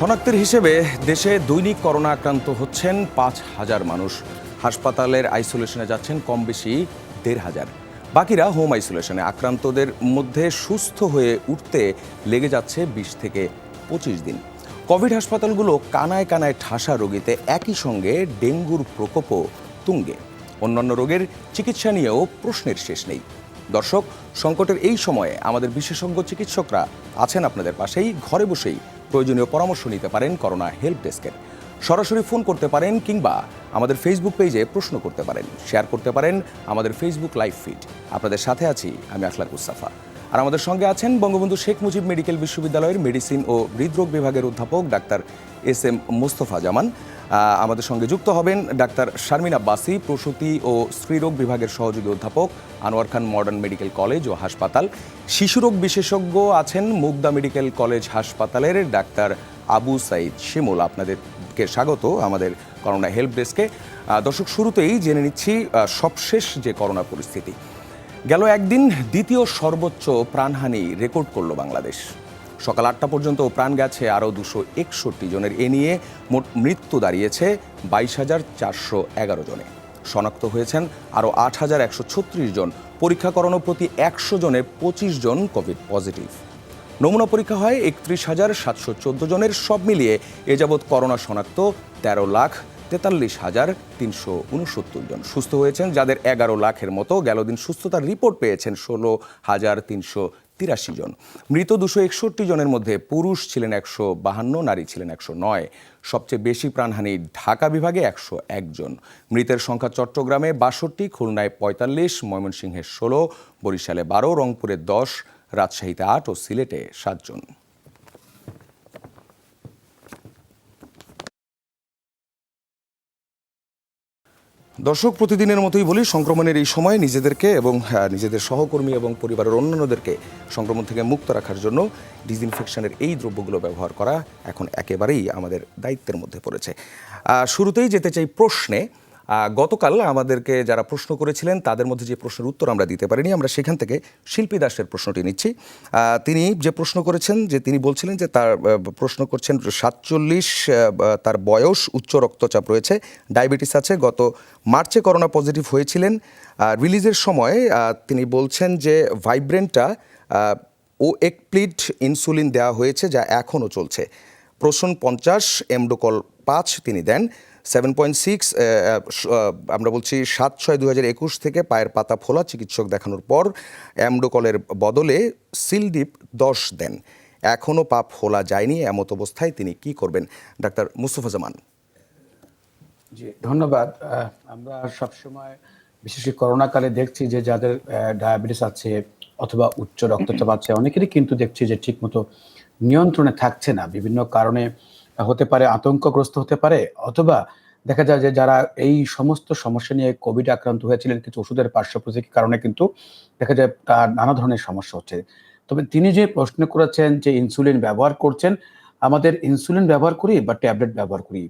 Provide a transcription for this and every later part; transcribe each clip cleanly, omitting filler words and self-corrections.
শনাক্তের হিসেবে দেশে দৈনিক করোনা আক্রান্ত হচ্ছেন ৫,০০০ মানুষ। হাসপাতালের আইসোলেশনে যাচ্ছেন কম বেশি ১,৫০০। বাকিরা হোম আইসোলেশনে। আক্রান্তদের মধ্যে সুস্থ হয়ে উঠতে লেগে যাচ্ছে ২০ থেকে ২৫ দিন। কোভিড হাসপাতালগুলো কানায় কানায় ঠাসা রোগীতে, একই সঙ্গে ডেঙ্গুর প্রকোপও তুঙ্গে। অন্যান্য রোগের চিকিৎসা নিয়েও প্রশ্নের শেষ নেই। দর্শক, সংকটের এই সময়ে আমাদের বিশেষজ্ঞ চিকিৎসকরা আছেন আপনাদের পাশেই। ঘরে বসেই প্রয়োজনীয় পরামর্শ নিতে পারেন করোনা হেল্প ডেস্কের। সরাসরি ফোন করতে পারেন কিংবা আমাদের ফেসবুক পেজে প্রশ্ন করতে পারেন, শেয়ার করতে পারেন আমাদের ফেসবুক লাইভ ফিড। আপনাদের সাথে আছি আমি আখলাক মুস্তাফা। আর আমাদের সঙ্গে আছেন বঙ্গবন্ধু শেখ মুজিব মেডিকেল বিশ্ববিদ্যালয়ের মেডিসিন ও হৃদরোগ বিভাগের অধ্যাপক ডাক্তার এস.এম. মোস্তফা জামান। আমাদের সঙ্গে যুক্ত হবেন ডাক্তার শারমিন আব্বাসী, প্রসূতি ও স্ত্রীরোগ বিভাগের সহযোগী অধ্যাপক, আনোয়ার খান মডার্ন মেডিকেল কলেজ ও হাসপাতাল। শিশুরোগ বিশেষজ্ঞ আছেন মুগদা মেডিকেল কলেজ হাসপাতালের ডাক্তার আবু সাইদ শিমুল। আপনাদেরকে স্বাগত আমাদের করোনা হেল্প ডেস্কে। দর্শক, শুরুতেই জেনে নিচ্ছি সবশেষ যে করোনা পরিস্থিতি। গেল একদিন দ্বিতীয় সর্বোচ্চ প্রাণহানি রেকর্ড করল বাংলাদেশ। সকাল ৮টা পর্যন্ত প্রাণ গেছে আরও ২৬১ জনের। এ নিয়ে মোট মৃত্যু দাঁড়িয়েছে ২২,৪১১ জনে। শনাক্ত হয়েছেন আরও ৮,১৩৬ জন। পরীক্ষা করানো প্রতি ১০০ জনে ২৫ জন কোভিড পজিটিভ। নমুনা পরীক্ষা হয় ৩১,৭১৪ জনের। সব মিলিয়ে এ যাবৎ করোনা শনাক্ত ১৩,৪৩,৩৬৯ জন। সুস্থ হয়েছেন যাদের ১১ লাখের মতো। গেল দিন সুস্থতার রিপোর্ট পেয়েছেন ১৬,৩৮৩ জন। মৃত ২৬১ জনের মধ্যে পুরুষ ছিলেন ১৫২, নারী ছিলেন ১০৯। সবচেয়ে বেশি প্রাণহানি ঢাকা বিভাগে ১০১ জন। মৃতের সংখ্যা চট্টগ্রামে ৬২, খুলনায় ৪৫, ময়মনসিংহে ১৬, বরিশালে ১২, রংপুরে ১০, রাজশাহীতে ৮ ও সিলেটে ৭ জন। দর্শক, প্রতিদিনের মতোই বলি, সংক্রমণের এই সময় নিজেদেরকে এবং নিজেদের সহকর্মী এবং পরিবারের অন্যান্যদেরকে সংক্রমণ থেকে মুক্ত রাখার জন্য ডিসইনফেকশনের এই দ্রব্যগুলো ব্যবহার করা এখন একেবারেই আমাদের দায়িত্বের মধ্যে পড়েছে। শুরুতেই যেতে চাই প্রশ্নে। গতকাল আমাদেরকে যারা প্রশ্ন করেছিলেন তাদের মধ্যে যে প্রশ্নের উত্তর আমরা দিতে পারিনি, আমরা সেখান থেকে শিল্পী দাসের প্রশ্নটি নিচ্ছি। তিনি যে প্রশ্ন করেছেন, যে তিনি বলছিলেন যে তার প্রশ্ন করছেন ৪৭, তার বয়স, উচ্চ রক্তচাপ রয়েছে, ডায়াবেটিস আছে, গত মার্চে করোনা পজিটিভ হয়েছিলেন। রিলিজের সময় তিনি বলছেন যে ভাইব্রেন্টা ও একপ্লিড ইনসুলিন দেওয়া হয়েছে, যা এখনও চলছে। প্রসন ৫০, এমডোকল ৫ তিনি দেন। 7.6, আমরা বলছি ৭/৬/২০২১ থেকে পায়ের পাতা ফোলা, চিকিৎসক দেখানোর পর এমডোকলের বদলে সিলডিপ ১০ দেন। এখনও পা ফোলা যায়নি। এমত অবস্থায় তিনি কি করবেন? ডাক্তার মুস্তফা জামান। জি, ধন্যবাদ। আমরা সবসময় বিশেষ করে করোনাকালে দেখছি যে যাদের ডায়াবেটিস আছে অথবা উচ্চ রক্তচাপ আছে, অনেকেরই কিন্তু দেখছি যে ঠিকমতো নিয়ন্ত্রণে থাকছে না। বিভিন্ন কারণে হতে পারে, আতঙ্কগ্রস্ত হতে পারে, অথবা দেখা যায় যে যারা এই সমস্ত সমস্যা নিয়ে কোভিড আক্রান্ত হয়েছিলেন, কিছু ওষুধের পার্শ্ব প্রতিক্রিয়ার কারণে কিন্তু দেখা যায় তার নানা ধরনের সমস্যা হচ্ছে। তবে তিনি যে প্রশ্ন করেছেন যে ইনসুলিন ব্যবহার করছেন, আমাদের ইনসুলিন ব্যবহার করি বা ট্যাবলেট ব্যবহার করি,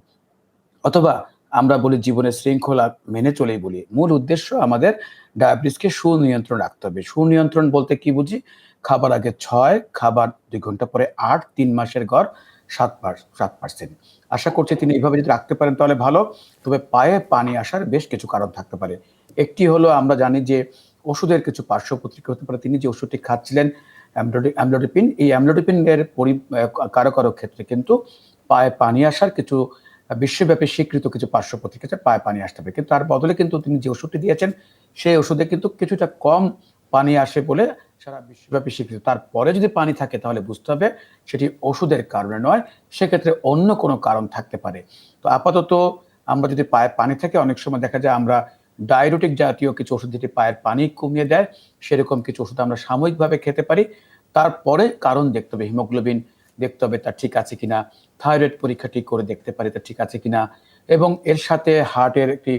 অথবা আমরা বলি জীবনের শৃঙ্খলা মেনে চলেই বলি, মূল উদ্দেশ্য আমাদের ডায়াবেটিসকে সুনিয়ন্ত্রণ রাখতে হবে। সুনিয়ন্ত্রণ বলতে কি বুঝি? খাবার আগে ৬, খাবার ২ ঘন্টা পরে ৮, ৩ মাসের গড় ৭%। আশা করছি তিনি এইভাবে যদি রাখতে পারেন তাহলে ভালো। তবে পায়ে পানি আসার বেশ কিছু কারণ থাকতে পারে। একটি হলো, আমরা জানি যে ওষুধের কিছু পার্শ্ব প্রতিক্রিয়া হতে পারে। তিনি যে ওষুধটি খাচ্ছিলেন অ্যামলোডিপিন, এই অ্যামলোডিপিনের কারো কারো ক্ষেত্রে কিন্তু পায়ে পানি আসার কিছু বিশ্বব্যাপী স্বীকৃত কিছু পার্শ্ব প্রতিক্রিয়া, পায়ে পানি আসতে হবে। কিন্তু তার বদলে কিন্তু তিনি যে ওষুধটি দিয়েছেন সেই ওষুধে কিন্তু কিছুটা কম পানি আসে বলে সারা বিশ্বব্যাপী স্বীকৃত। তারপরে যদি পানি থাকে তাহলে বুঝতে হবে সেটি ওষুধের কারণে নয়, সেক্ষেত্রে অন্য কোনো কারণ থাকতে পারে। তো আপাতত আমরা যদি পায়ে পানি থাকে, অনেক সময় দেখা যায় আমরা ডায়ুরেটিক জাতীয় কিছু ওষুধ যেটি পায়ের পানি কমিয়ে দেয়, সেরকম কিছু ওষুধ আমরা সাময়িকভাবে খেতে পারি। তারপরে কারণ দেখতে হবে, হিমোগ্লোবিন দেখতে হবে তার ঠিক আছে কিনা, থাইরয়েড পরীক্ষাটি করে দেখতে পারি তার ঠিক আছে কিনা, এবং এর সাথে হার্টের একটি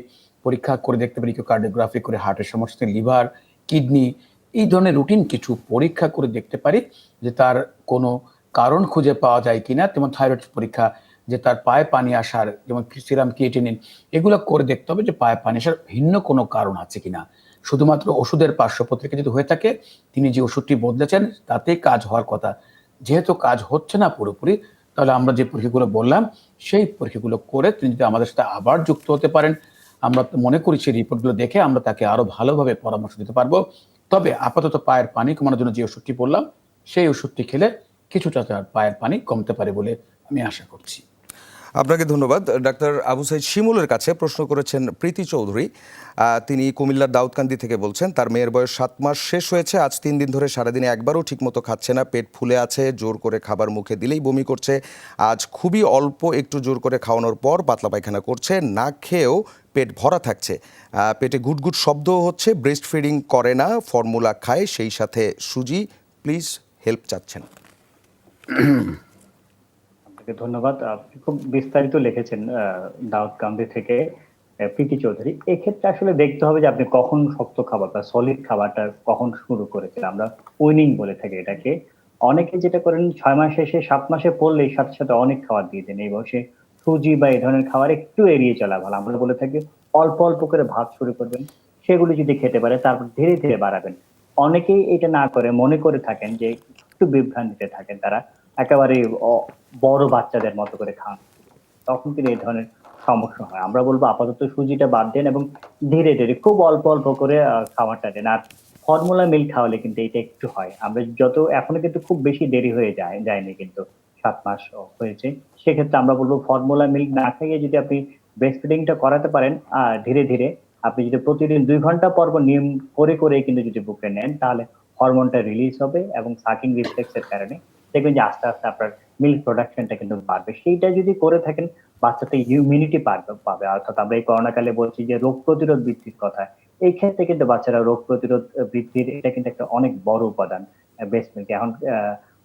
পরীক্ষা করে দেখতে পারি, ইকোকার্ডিওগ্রাফি করে হার্টের সমস্যা, লিভার, কিডনি, এই ধরনের রুটিন কিছু পরীক্ষা করে দেখতে পারি যে তার কোনো কারণ খুঁজে পাওয়া যায় কিনা। যেমন থাইরয়েড পরীক্ষা, যে তার পায়ে পানি আসার, যেমন সিরাম ক্রিয়েটিনিন, এগুলো করে দেখতে হবে যে পায়ে পানি আসার ভিন্ন কোনো কারণ আছে কিনা। শুধুমাত্র ওষুধের পার্শ্ব প্রতিক্রিয়া যদি হয়ে থাকে, তিনি যে ওষুধটি বদলেছেন তাতেই কাজ হওয়ার কথা। যেহেতু কাজ হচ্ছে না পুরোপুরি, তাহলে আমরা যে পরীক্ষাগুলো বললাম সেই পরীক্ষাগুলো করে তিনি যদি আমাদের সাথে আবার যুক্ত হতে পারেন, আমরা তো মনে করি সেই রিপোর্টগুলো দেখে আমরা তাকে আরো ভালোভাবে পরামর্শ দিতে পারবো। তবে আপাতত পায়ের পানি কমানোর জন্য যে ওষুধটি বললাম সেই ওষুধটি খেলে কিছুটা তার পায়ের পানি কমতে পারে বলে আমি আশা করছি। আপনাকে ধন্যবাদ। ডাক্তার আবু সাইদ শিমুলের কাছে প্রশ্ন করেছেন প্রীতি চৌধুরী। তিনি কুমিল্লার দাউদকান্দি থেকে বলছেন, তার মেয়ের বয়স 7 মাস শেষ হয়েছে, আজ 3 দিন ধরে সারাদিনে একবারও ঠিকমতো খাচ্ছে না, পেট ফুলে আছে, জোর করে খাবার মুখে দিলেই বমি করছে। আজ খুবই অল্প একটু জোর করে খাওয়ানোর পর পাতলা পায়খানা করছে, না খেয়েও পেট ভরা থাকছে, পেটে গুটগুট শব্দও হচ্ছে, ব্রেস্ট ফিডিং করে না, ফর্মুলা খায়, সেই সাথে সুজি। প্লিজ হেল্প চাচ্ছেন। আপনাকে ধন্যবাদ। আপনি খুব বিস্তারিত লিখেছেন দাউদকান্দি থেকে প্রীতি চৌধুরী। এক্ষেত্রে আসলে দেখতে হবে যে আপনি কখন শক্ত খাবার বা সলিড খাবারটা কখন শুরু করেছেন। আমরা উইনিং বলে থাকি এটাকে। অনেকে যেটা করেন 6 মাস শেষে 7 মাসে পড়লেই সাথে সাথে অনেক খাবার দিয়ে দেন। এই বয়সে সুজি বা এই ধরনের খাবার একটু এড়িয়ে চলা ভালো। আমরা বলে থাকি অল্প অল্প করে ভাত শুরু করবেন, সেগুলি যদি খেতে পারে তারপর ধীরে ধীরে বাড়াবেন। অনেকেই এটা না করে মনে করে থাকেন যে একটু বিভ্রান্তিতে থাকেন তারা, একেবারে বড় বাচ্চাদের মতো করে খান, তখন কিন্তু এই ধরনের সমস্যা হয়। আমরা বলবো আপাতত সুজিটা বাদ দেন এবং ধীরে ধীরে খুব অল্প অল্প করে খাবারটা দেন। আর ফর্মুলা মিল্ক খাওয়ালে কিন্তু এটা একটু হয়। আমরা যত এখনো কিন্তু খুব বেশি দেরি হয়ে যায়নি কিন্তু 7 মাস হয়েছে। সেক্ষেত্রে আমরা বলবো ফর্মুলা মিল্ক না খাইয়ে যদি আপনি ব্রেস্ট ফিডিংটা করাতে পারেন ধীরে ধীরে, আপনি যদি প্রতিদিন 2 ঘন্টা পর পর নিয়ম করে করে কিন্তু যদি বুকে নেন, তাহলে হরমোনটা রিলিজ হবে এবং সাকিং রিফ্লেক্স এর কারণে দেখবেন যে আস্তে আস্তে আপনার মিল্ক প্রোডাকশনটা কিন্তু বাড়বে। সেইটা যদি করে থাকেন বাচ্চাতে ইমিউনিটি পাবে। অর্থাৎ আমরা এই করোনাকালে বলছি যে রোগ প্রতিরোধ বৃদ্ধির কথা, এই ক্ষেত্রে কিন্তু বাচ্চারা রোগ প্রতিরোধ বৃদ্ধির এটা কিন্তু একটা অনেক বড় উপাদান ব্রেস্ট মিল্ক। এখন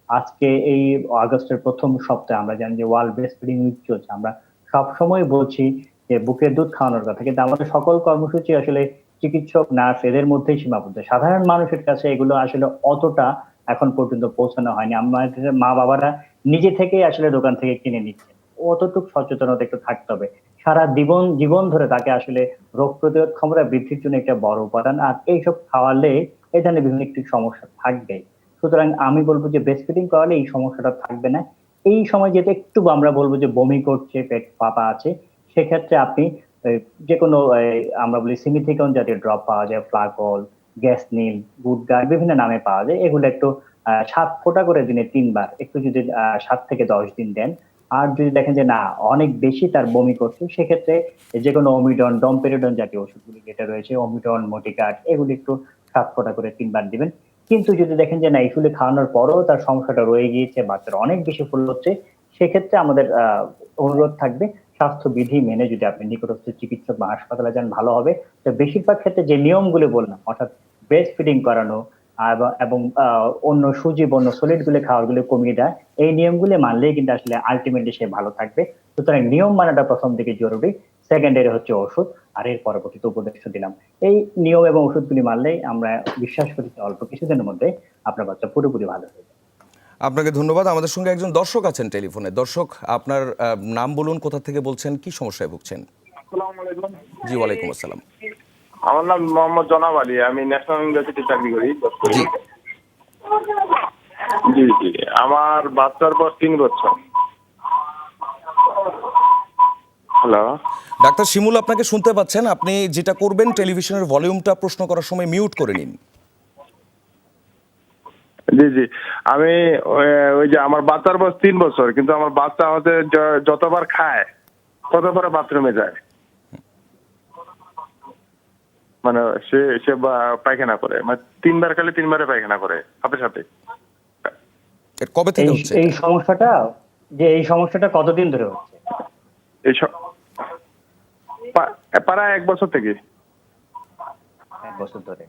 আজকে এই আগস্টের প্রথম সপ্তাহে আমরা জানি যে ওয়ার্ল্ড ব্রেস্ট ফিডিং উইক চলছে। আমরা সব সময় বলছি যে বুকের দুধ খাওয়ানোর কথা, কিন্তু আমাদের সকল কর্মসূচি আসলে চিকিৎসক নার্স এদের মধ্যেই সীমাবদ্ধ। সাধারণ মানুষের কাছে এগুলো আসলে অতটা এখন পর্যন্ত পৌঁছানো হয়নি। আমাদের মা বাবারা নিজে থেকেই আসলে দোকান থেকে কিনে নিচ্ছেন। অতটুকু সচেতনতা একটু থাকতে হবে। সারা জীবন ধরে তাকে আসলে রোগ প্রতিরোধ ক্ষমতা বৃদ্ধির জন্য একটা বড় উপাদান। আর এইসব খাওয়ালে এই ধরনের বিভিন্ন একটি সমস্যা থাকবেই। সুতরাং আমি বলবো যে ব্রেস্ট ফিডিং করালে এই সমস্যাটা থাকবে না। এই সময় যেটা একটু আমরা বলবো যে বমি করছে, পেট ফাঁপা আছে, সেক্ষেত্রে আপনি যে কোনো আমরা বলি সিমিথিকন জাতীয় ড্রপ পাওয়া যায়, ফ্লাকল, গ্যাসনিল, গুডগার্ড বিভিন্ন নামে পাওয়া যায়। এগুলো একটু 7 ফোঁটা করে দিনে 3 বার একটু যদি 7 থেকে 10 দিন দেন। আর যদি দেখেন যে না অনেক বেশি তার বমি করছে, সেক্ষেত্রে যে কোনো অমিডন, ডমপেরিডন জাতীয় ওষুধগুলি যেটা রয়েছে, অমিডন, মোটিকাট, এগুলি একটু 7 ফোঁটা করে 3 বার দিবেন। কিন্তু যদি দেখেন যে না এগুলি খাওয়ানোর পরও তার সমস্যাটা রয়ে গিয়েছে, বাচ্চারা অনেক বেশি ফুল হচ্ছে, সেক্ষেত্রে আমাদের অনুরোধ থাকবে স্বাস্থ্যবিধি মেনে যদি আপনি নিকটস্থ চিকিৎসক বা হাসপাতালে যান ভালো হবে। তো বেশিরভাগ ক্ষেত্রে যে নিয়মগুলো বললাম, অর্থাৎ ব্রেস্ট ফিডিং করানো এবং অন্য সুজি বন্য সলিড গুলো খাওয়ার গুলো কমিয়ে দেয়, এই নিয়মগুলো মানলেই কিন্তু আসলে আলটিমেটলি সে ভালো থাকবে। সুতরাং নিয়ম মানাটা প্রথম দিকে জরুরি, সেকেন্ডারি হচ্ছে ওষুধ, আর এর পরবর্তীতে উপদেশ দিলাম। এই নিয়ম এবং ওষুধগুলি মানলেই আমরা বিশ্বাস করি অল্প কিছুদিনের মধ্যে আপনার বাচ্চা পুরোপুরি ভালো হয়ে যাবে। আপনাকে ধন্যবাদ। আমাদের সঙ্গে একজন দর্শক আছেন টেলিফোনে। দর্শক, আপনার নাম বলুন, কোথা থেকে বলছেন, কি সমস্যায় ভুগছেন? আসসালামু আলাইকুম। জি, ওয়ালাইকুম আসসালাম। আমার নাম মোহাম্মদ জনাব আলী, আমি ন্যাশনাল ইউনিভার্সিটি চাকরি করি। জি। জি জি, আমার বাচ্চার বয়স 3 বছর। হ্যালো, ডাক্তার শিমুল আপনাকে শুনতে পাচ্ছেন। আপনি যেটা করবেন, টেলিভিশনের ভলিউমটা প্রশ্ন করার সময় মিউট করে নিন। জি জি, আমি ওই যে আমার বাচ্চার বয়স 3 বছর, কিন্তু আমার বাচ্চা হচ্ছে যতবার খায় ততবার বাথরুমে যায়, মানে সে সে পায়খানা করে, মানে 3 বার খেলে 3 বারে পায়খানা করে সাথে সাথে। এর কবে থেকে হচ্ছে এই এটা? সমস্যাটা কতদিন ধরে হচ্ছে? এই প্রায় 1 বছর থেকে। 1 বছর ধরে।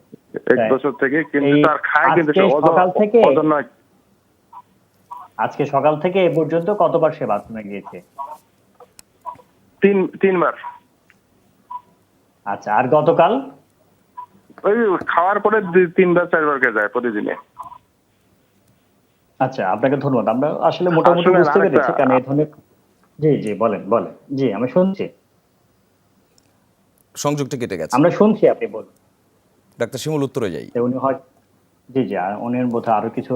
1 বছর থেকে, কিন্তু তার খায় কিন্তু ওজন নয়। আজকে সকাল থেকে এ পর্যন্ত কতবার সে বাথরুমে গিয়েছে? 3 বার। আচ্ছা, আর গতকাল? ওই খাওয়ার পরে 3 বার 4 বার যায় প্রতিদিনে। আচ্ছা, আপনাকে ধন্যবাদ। আমরা আসলে মোটামুটি বুঝতে পেরেছি, কারণ এই ধরনের। জি জি, বলেন বলেন। জি, আমি শুনছি। সংযোগটা কেটে গেছে। আমরা শুনছি, আপনি বলুন। ডাক্তার শিমুল, উত্তরে যাই। উনি হয় জি, জি। আর উনার বোধহয় আরো কিছু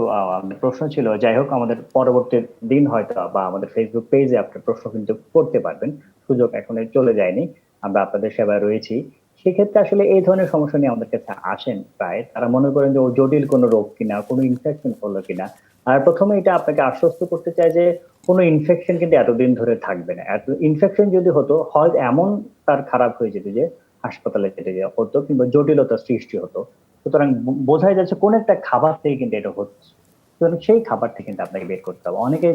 প্রশ্ন ছিল। যাই হোক, আমাদের পরবর্তী দিন হয়তো বা আমাদের ফেসবুক পেজে আপনি প্রশ্ন কিন্তু করতে পারবেন। সুযোগ এখনো চলে যায়নি। আমরা আপনাদের সেবায় রয়েছি। সেক্ষেত্রে আসলে এই ধরনের সমস্যা নিয়ে আমাদের কাছে আসেন প্রায়। তারা মনে করেন যে ও জটিল কোনো রোগ কিনা, কোনো ইনফেকশন হলো কিনা। আর ১ম এ এটা আপনাকে আশ্বস্ত করতে চাই যে কোনো ইনফেকশন কিন্তু এতদিন ধরে থাকবে না। এত ইনফেকশন যদি হতো, হয় এমন তার খারাপ হয়ে যেত যে হাসপাতালে যেতে হতো কিংবা জটিলতার সৃষ্টি হতো। সুতরাং বোঝাই যাচ্ছে কোন একটা খাবার থেকে কিন্তু এটা হচ্ছে। সুতরাং সেই খাবার থেকে কিন্তু আপনাকে বের করতে হবে। অনেকে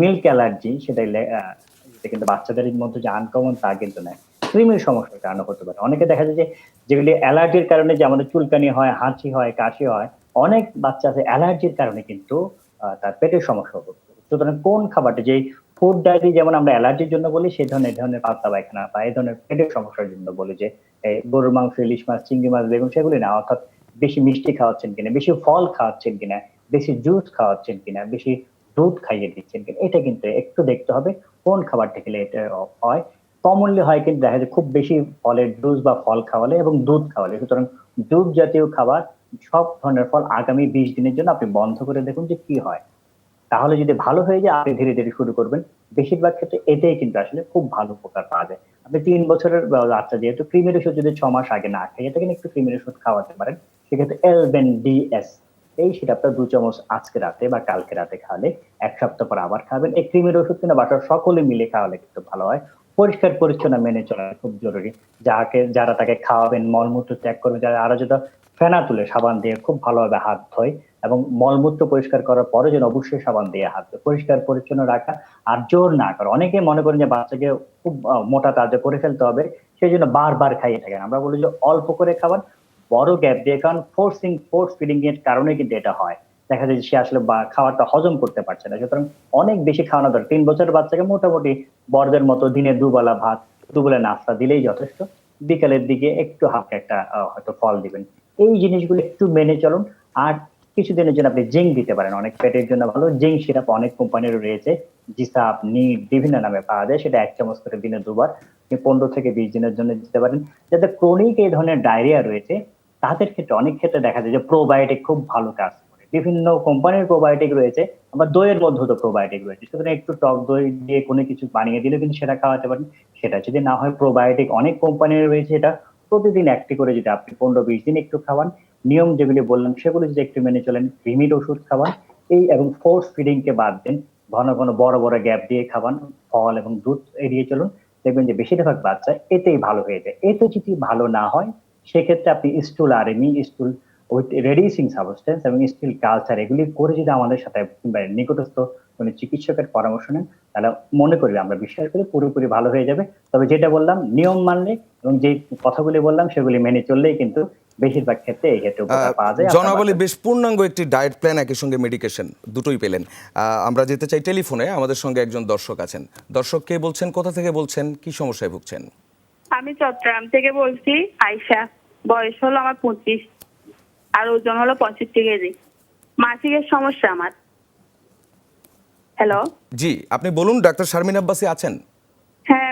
মিল্ক অ্যালার্জি, সেটা এটা কিন্তু বাচ্চাদের মধ্যে যে আনকমন তা কিন্তু নয়। কৃমির সমস্যার কারণে হতে পারে। অনেকে দেখা যায় যে যেগুলি অ্যালার্জির কারণে যে আমাদের চুলকানি হয়, হাঁচি হয়, কাশি হয়, অনেক বাচ্চা আছে অ্যালার্জির কারণে কিন্তু তার পেটের সমস্যা হচ্ছে। সুতরাং কোন খাবারটা, যে ফুড ডায়েরি যেমন আমরা অ্যালার্জির জন্য বলি, সেই ধরনের পাতলা পায়খানা বা এই ধরনের পেটের সমস্যার জন্য বলি যে গরুর মাংস, ইলিশ মাছ, চিংড়ি মাছ, বেগুন সেগুলি না। অর্থাৎ বেশি মিষ্টি খাওয়াচ্ছেন কিনা, বেশি ফল খাওয়াচ্ছেন কিনা, বেশি জুস খাওয়াচ্ছেন কিনা, বেশি দুধ খাইয়ে দিচ্ছেন কিনা, এটা কিন্তু একটু দেখতে হবে কোন খাবারটা খেলে এটা হয়। কমনলি হয় কিন্তু দেখা যায় খুব বেশি ফলের জুস বা ফল খাওয়ালে এবং দুধ খাওয়ালে। সুতরাং দুধ জাতীয় খাবার, সব ধরনের ফল আগামী 20 দিনের জন্য আপনি বন্ধ করে দেখুন যে কি হয়। তাহলে যদি ভালো হয়ে যায়, আপনি ধীরে ধীরে শুরু করবেন। বেশিরভাগ ক্ষেত্রে এটাই কিন্তু আসলে খুব ভালো উপকার পাওয়া যায়। আপনি 3 বছরের বাচ্চা যেহেতু কৃমির ওষুধ যদি 6 মাস আগে না খাইয়ে থাকেন, একটু কৃমির ওষুধ খাওয়াতে পারেন। সেক্ষেত্রে এলবেনডিএস, এই সিরাপটা 2 চামচ আজকে রাতে বা কালকে রাতে খাওয়ালে 1 সপ্তাহ পর আবার খাবেন। এই কৃমির ওষুধ কিনা বাসার সকলে মিলে খাওয়ালে কিন্তু ভালো হয়। পরিষ্কার পরিচ্ছন্ন মেনে চলা খুব জরুরি। যারা তাকে খাওয়াবেন মলমূত্র ত্যাগ করবে, যারা আরো যেটা ফেনা তুলে সাবান দিয়ে খুব ভালোভাবে হাত ধোয় এবং মলমূত্র পরিষ্কার করার পরে যেন অবশ্যই সাবান দিয়ে হাত ধোয়। পরিষ্কার পরিচ্ছন্ন রাখা আর জোর না করা। অনেকে মনে করেন যে বাচ্চাকে খুব মোটা তাজা করে ফেলতে হবে, সেই জন্য বারবার খাইয়ে থাকেন। আমরা বলি যে অল্প করে খাবার, বড় গ্যাপ দিয়ে খান। ফোর্স ফিডিং এর কারণে কিন্তু এটা হয়। দেখা যায় যে সে আসলে খাবারটা হজম করতে পারছে না। সুতরাং অনেক বেশি খাওয়ানো দরকার। 3 বছরের বাচ্চাকে মোটামুটি বড়দের মতো দিনে দুবেলা ভাত, দুবেলা নাস্তা দিলেই যথেষ্ট। বিকালের দিকে একটু হালকা একটা হয়তো ফল দিবেন। এই জিনিসগুলো একটু মেনে চলুন। আর কিছুদিনের জন্য আপনি জিঙ্ক দিতে পারেন, অনেক পেটের জন্য ভালো। জিঙ্ক সিরাপ অনেক কোম্পানির রয়েছে, জিসাপ, নিট, বিভিন্ন নামে পাওয়া যায়। সেটা 1 চামচ করে দিনে 2 বার আপনি 15 থেকে 20 দিনের জন্য দিতে পারেন। যাদের ক্রনিক এই ধরনের ডায়রিয়া রয়েছে, তাদের ক্ষেত্রে অনেক ক্ষেত্রে দেখা যায় যে প্রোবায়োটিক খুব ভালো কাজ করে। বিভিন্ন কোম্পানির প্রোবায়োটিক রয়েছে, আবার দইয়ের মধ্যেও তো প্রোবায়োটিক রয়েছে। সুতরাং একটু টক দই দিয়ে কোনো কিছু বানিয়ে দিলে কিন্তু সেটা খাওয়াতে পারেন। সেটা যদি না হয়, প্রোবায়োটিক অনেক কোম্পানির রয়েছে, এটা প্রতিদিন একটি করে যদি আপনি 15-20 দিন একটু খাওয়ান, নিয়ম যেগুলি বললাম সেগুলো যদি একটু মেনে চলেন, কৃমির ওষুধ খাওয়ান, এই এবং ফোর্স ফিডিং কে বাদ দেন, ঘন ঘন বড় বড় গ্যাপ দিয়ে খাওয়ান, ফল এবং দুধ এড়িয়ে চলুন, দেখবেন যে বেশিরভাগ বাচ্চা এতেই ভালো হয়ে যায়। এতে যদি ভালো না হয়, সেক্ষেত্রে আপনি stool RME, stool with reducing substance এবং স্টিল কালচার এগুলি করে যদি আমাদের সাথে কিংবা নিকটস্থ কোনো চিকিৎসকের পরামর্শ নেন, তাহলে মনে করি, আমরা বিশ্বাস করি পুরোপুরি ভালো হয়ে যাবে। তবে যেটা বললাম, নিয়ম মানলে এবং যে কথাগুলি বললাম সেগুলি মেনে চললেই কিন্তু বেশিরভাগ ক্ষেত্রে এই ক্ষেত্রে উপকার পাওয়া যায়। জনাব আলী, বেশ পূর্ণাঙ্গ একটি ডায়েট প্ল্যান, একই সঙ্গে মেডিকেশন দুটোই পেলেন। আমরা যেতে চাই টেলিফোনে, আমাদের সঙ্গে একজন দর্শক আছেন। দর্শক কে বলছেন, কোথা থেকে বলছেন, কি সমস্যায় ভুগছেন? আমি চট্টগ্রাম থেকে বলছি, আয়শা। বয়স হলো আমার 25 আর ওজন হলো 65 কেজি। মাসিকের সমস্যা আমার। হ্যালো। জি, আপনি বলুন। ডাক্তার শারমিন আব্বাসী আছেন? হ্যাঁ,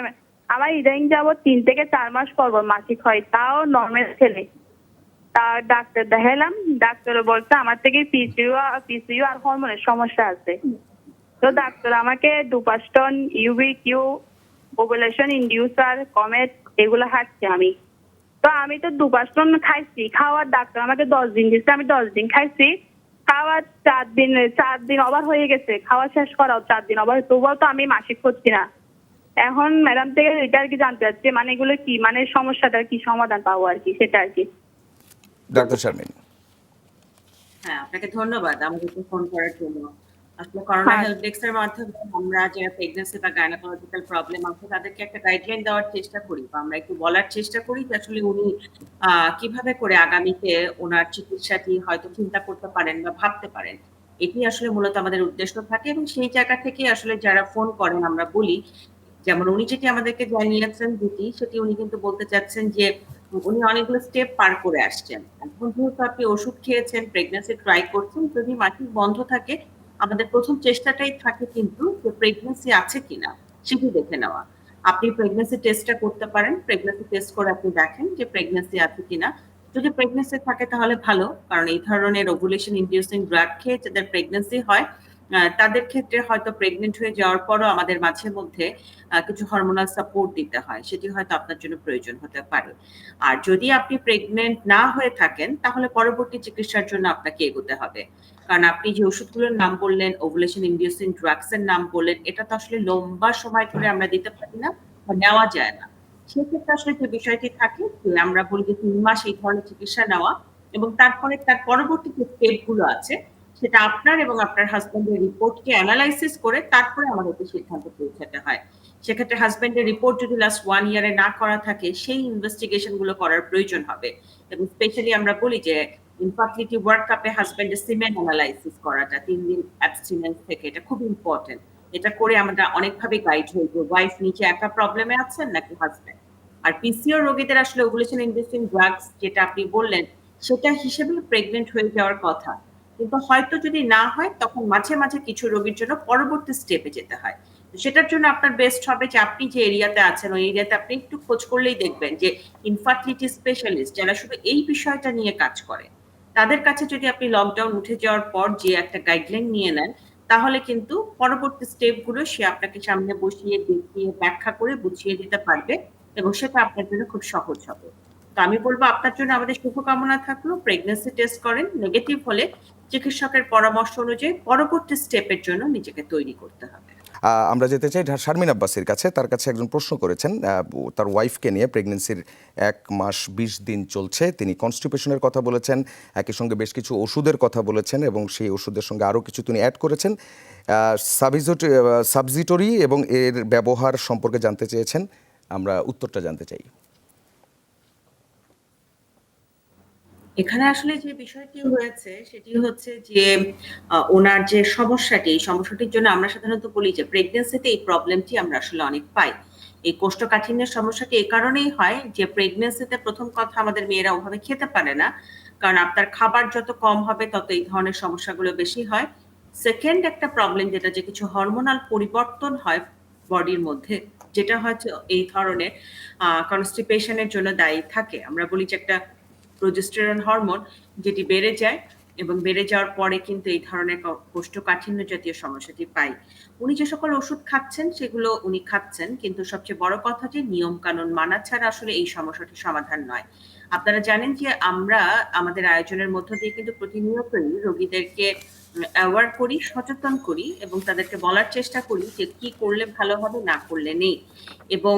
আমার ইদানিং যাবত 3 থেকে 4 মাস পর পর মাসিক হয়, তাও নর্মাল ছেলে। তা ডাক্তার দেখালাম, ডাক্তার বলছে আমার থেকে পিসিও আর হরমোনের সমস্যা আছে। তো ডাক্তার আমাকে ডুপাস্টন, ইউবিকিউ, ওভুলেশন ইনডিউসার, কমেট এগুলো খাচ্ছি আমি। তো আমি তো ডুপাস্টন খাইছি, খাওয়ার ডাক্তার আমাকে 10 দিন দিচ্ছে, আমি 10 দিন খাইছি। খাওয়ার 4 দিন ওভার হয়ে গেছে, খাওয়া শেষ করাও 4 দিন ওভার, তবুও তো আমি মাসিক হচ্ছি না। এখন ম্যাডাম থেকে এটা আর কি জানতে চাচ্ছি, মানে এগুলো কি, মানে সমস্যাটার কি সমাধান পাবো আর কি, সেটা আর কি। ডাক্তার শারমিন। হ্যাঁ, আপনাকে ধন্যবাদ আমাদেরকে ফোন করার জন্য। আসলে করোনা হ্যাঁ। হেল্প ডেস্কের মাধ্যমে আমরা যারা প্রেগন্যান্সি বা গাইনোকোলজিক্যাল প্রবলেম আছে তাদেরকে একটা গাইডলাইন দেওয়ার চেষ্টা করি, বা আমরা একটু বলার চেষ্টা করি যে আসলে উনি কিভাবে করে আগামীতে ওনার চিকিৎসাটি হয়তো চিন্তা করতে পারেন বা ভাবতে পারেন। এটি আসলে মূলত আমাদের উদ্দেশ্য থাকে, এবং সেই জায়গা থেকে আসলে যারা ফোন করেন আমরা বলি, যেমন উনি যেটি আমাদেরকে জানিয়েছেন সেটি উনি কিন্তু বলতে চাচ্ছেন যে উনি অনেকগুলো স্টেপ পার করে আসছেন। এখন যেহেতু আপনি ওষুধ খেয়েছেন, প্রেগন্যান্সি ট্রাই করছেন, যদি মাসিক বন্ধ থাকে, আমাদের প্রথম চেষ্টাটাই থাকে কিন্তু যে প্রেগন্যান্সি আছে কিনা সেটি দেখে নেওয়া। আপনি প্রেগন্যান্সি টেস্টটা করতে পারেন। প্রেগন্যান্সি টেস্ট করে আপনি দেখেন যে প্রেগন্যান্সি আছে কিনা। যদি প্রেগনেন্সি থাকে তাহলে ভালো, কারণ এই ধরনের ওভুলেশন ইনডিউসিং ড্রাগ খেয়ে যাদের প্রেগনেন্সি হয় তাদের ক্ষেত্রে হয়তো প্রেগনেন্ট হয়ে যাওয়ার পরও আমাদের মাঝে মধ্যে কিছু হরমোনাল সাপোর্ট দিতে হয়, সেটি হয়তো আপনার জন্য প্রয়োজন হতে পারে। আর যদি আপনি প্রেগনেন্ট না হয়ে থাকেন তাহলে পরবর্তী চিকিৎসার জন্য আপনাকে এগোতে হবে, কারণ আপনি যে ওষুধগুলোর নাম বললেন, ওভুলেশন ইনডিউসিং ড্রাগস এর নাম বললেন, এটা তো আসলে লম্বা সময় ধরে আমরা দিতে পারি না বা নেওয়া যায় না। সেক্ষেত্রে আসলে যে বিষয়টি থাকে যে আমরা বলি যে 3 মাস এই ধরনের চিকিৎসা নেওয়া, এবং তারপরে তার পরবর্তী যে স্টেপ গুলো আছে সেটা আপনার এবং আপনার হাজবেন্ডের রিপোর্টকে অ্যানালাইসিস করে তারপরে আমাদেরকে সিদ্ধান্তে পৌঁছাতে হয়। সেক্ষেত্রে হাজবেন্ডের রিপোর্ট যদি লাস্ট 1 ইয়ারে না করা থাকে সেই ইনভেস্টিগেশন গুলো করার প্রয়োজন হবে, এবং স্পেশালি আমরা বলি যে ইনফার্টিলিটি ওয়ার্কআপে হাজবেন্ডের সিমেন অ্যানালাইসিস করাটা 3 দিন অ্যাবস্টিনেন্স থেকে, এটা খুব ইম্পর্টেন্ট। এটা করে আমরা অনেকভাবে গাইড হই যে ওয়াইফ নিচে একা প্রবলেমে আছেন নাকি হাজবেন্ড। আর পিসিও রোগীদের আসলে ওভুলেশন ইনডিউসিং ড্রাগস যেটা আপনি বললেন সেটা হিসেবে প্রেগনেন্ট হয়ে যাওয়ার কথা, কিন্তু হয়তো যদি না হয় তখন মাঝে মাঝে কিছু রোগীর জন্য পরবর্তী স্টেপে যেতে হয়। সেটার জন্য আপনার বেস্ট হবে যে আপনি যে এরিয়াতে আছেন ওই এরিয়াতে আপনি একটু খোঁজ করলেই দেখবেন যে ইনফার্টিলিটি স্পেশালিস্ট যারা শুধু এই বিষয়টা নিয়ে কাজ করে তাদের কাছে যদি আপনি লকডাউন উঠে যাওয়ার পর যে একটা গাইডলাইন নিয়ে নেন তাহলে কিন্তু পরবর্তী স্টেপ গুলো সে আপনাকে সামনে বসিয়ে দেখিয়ে ব্যাখ্যা করে বুঝিয়ে দিতে পারবে, এবং সেটা আপনার জন্য খুব সহজ হবে। তো আমি বলবো আপনার জন্য আমাদের শুভকামনা থাকলো, প্রেগনেন্সি টেস্ট করেন, নেগেটিভ হলে চিকিৎসকের পরামর্শ অনুযায়ী পরবর্তী স্টেপের জন্য নিজেকে তৈরি করতে হবে। আমরা যেতে চাই শারমিন আব্বাসীর কাছে। তার কাছে একজন প্রশ্ন করেছেন, তার ওয়াইফকে নিয়ে, প্রেগনেন্সির 1 মাস 20 দিন চলছে। তিনি কনস্টিপেশনের কথা বলেছেন, একই সঙ্গে বেশ কিছু ওষুধের কথা বলেছেন এবং সেই ওষুধের সঙ্গে আরও কিছু তিনি অ্যাড করেছেন। সাবজিটরি এবং এর ব্যবহার সম্পর্কে জানতে চেয়েছেন। আমরা উত্তরটা জানতে চাই। এখানে আসলে যে বিষয়টি হয়েছে সেটি হচ্ছে যে ওনার যে সমস্যাটি, এই সমস্যাটির জন্য আমরা সাধারণত বলি যে প্রেগনেন্সিতে এই প্রবলেমটি আমরা আসলে অনেক পাই। এই কোষ্ঠকাঠিন্যের সমস্যাটি এই কারণেই হয় যে প্রেগনেন্সিতে প্রথম কথা আমাদের মেয়েরা ওভাবে খেতে পারে না, কারণ আপনার খাবার যত কম হবে তত এই ধরনের সমস্যাগুলো বেশি হয়। সেকেন্ড একটা প্রবলেম যেটা, যে কিছু হরমোনাল পরিবর্তন হয় বডির মধ্যে, যেটা হয়তো এই ধরনের কনস্টিপেশনের জন্য দায়ী থাকে। আমরা বলি যে একটা প্রোজেস্টেরন হরমোন যেটি বেড়ে যায়, এবং বেড়ে যাওয়ার পরে কিন্তু এই ধরনের কোষ্ঠকাঠিন্য জাতীয় সমস্যাটি পাই। উনি যে সকল ওষুধ খাচ্ছেন সেগুলো উনি খাচ্ছেন, কিন্তু সবচেয়ে বড় কথা যে নিয়ম কানুন মানা ছাড়া আসলে এই সমস্যাটির সমাধান নয়। আপনারা জানেন যে আমরা আমাদের আয়োজনের মধ্য দিয়ে কিন্তু প্রতিনিয়তই রোগীদেরকে অ্যাওয়ার করি, সচেতন করি, এবং তাদেরকে বলার চেষ্টা করি যে কি করলে ভালো হবে, না করলে নেই। এবং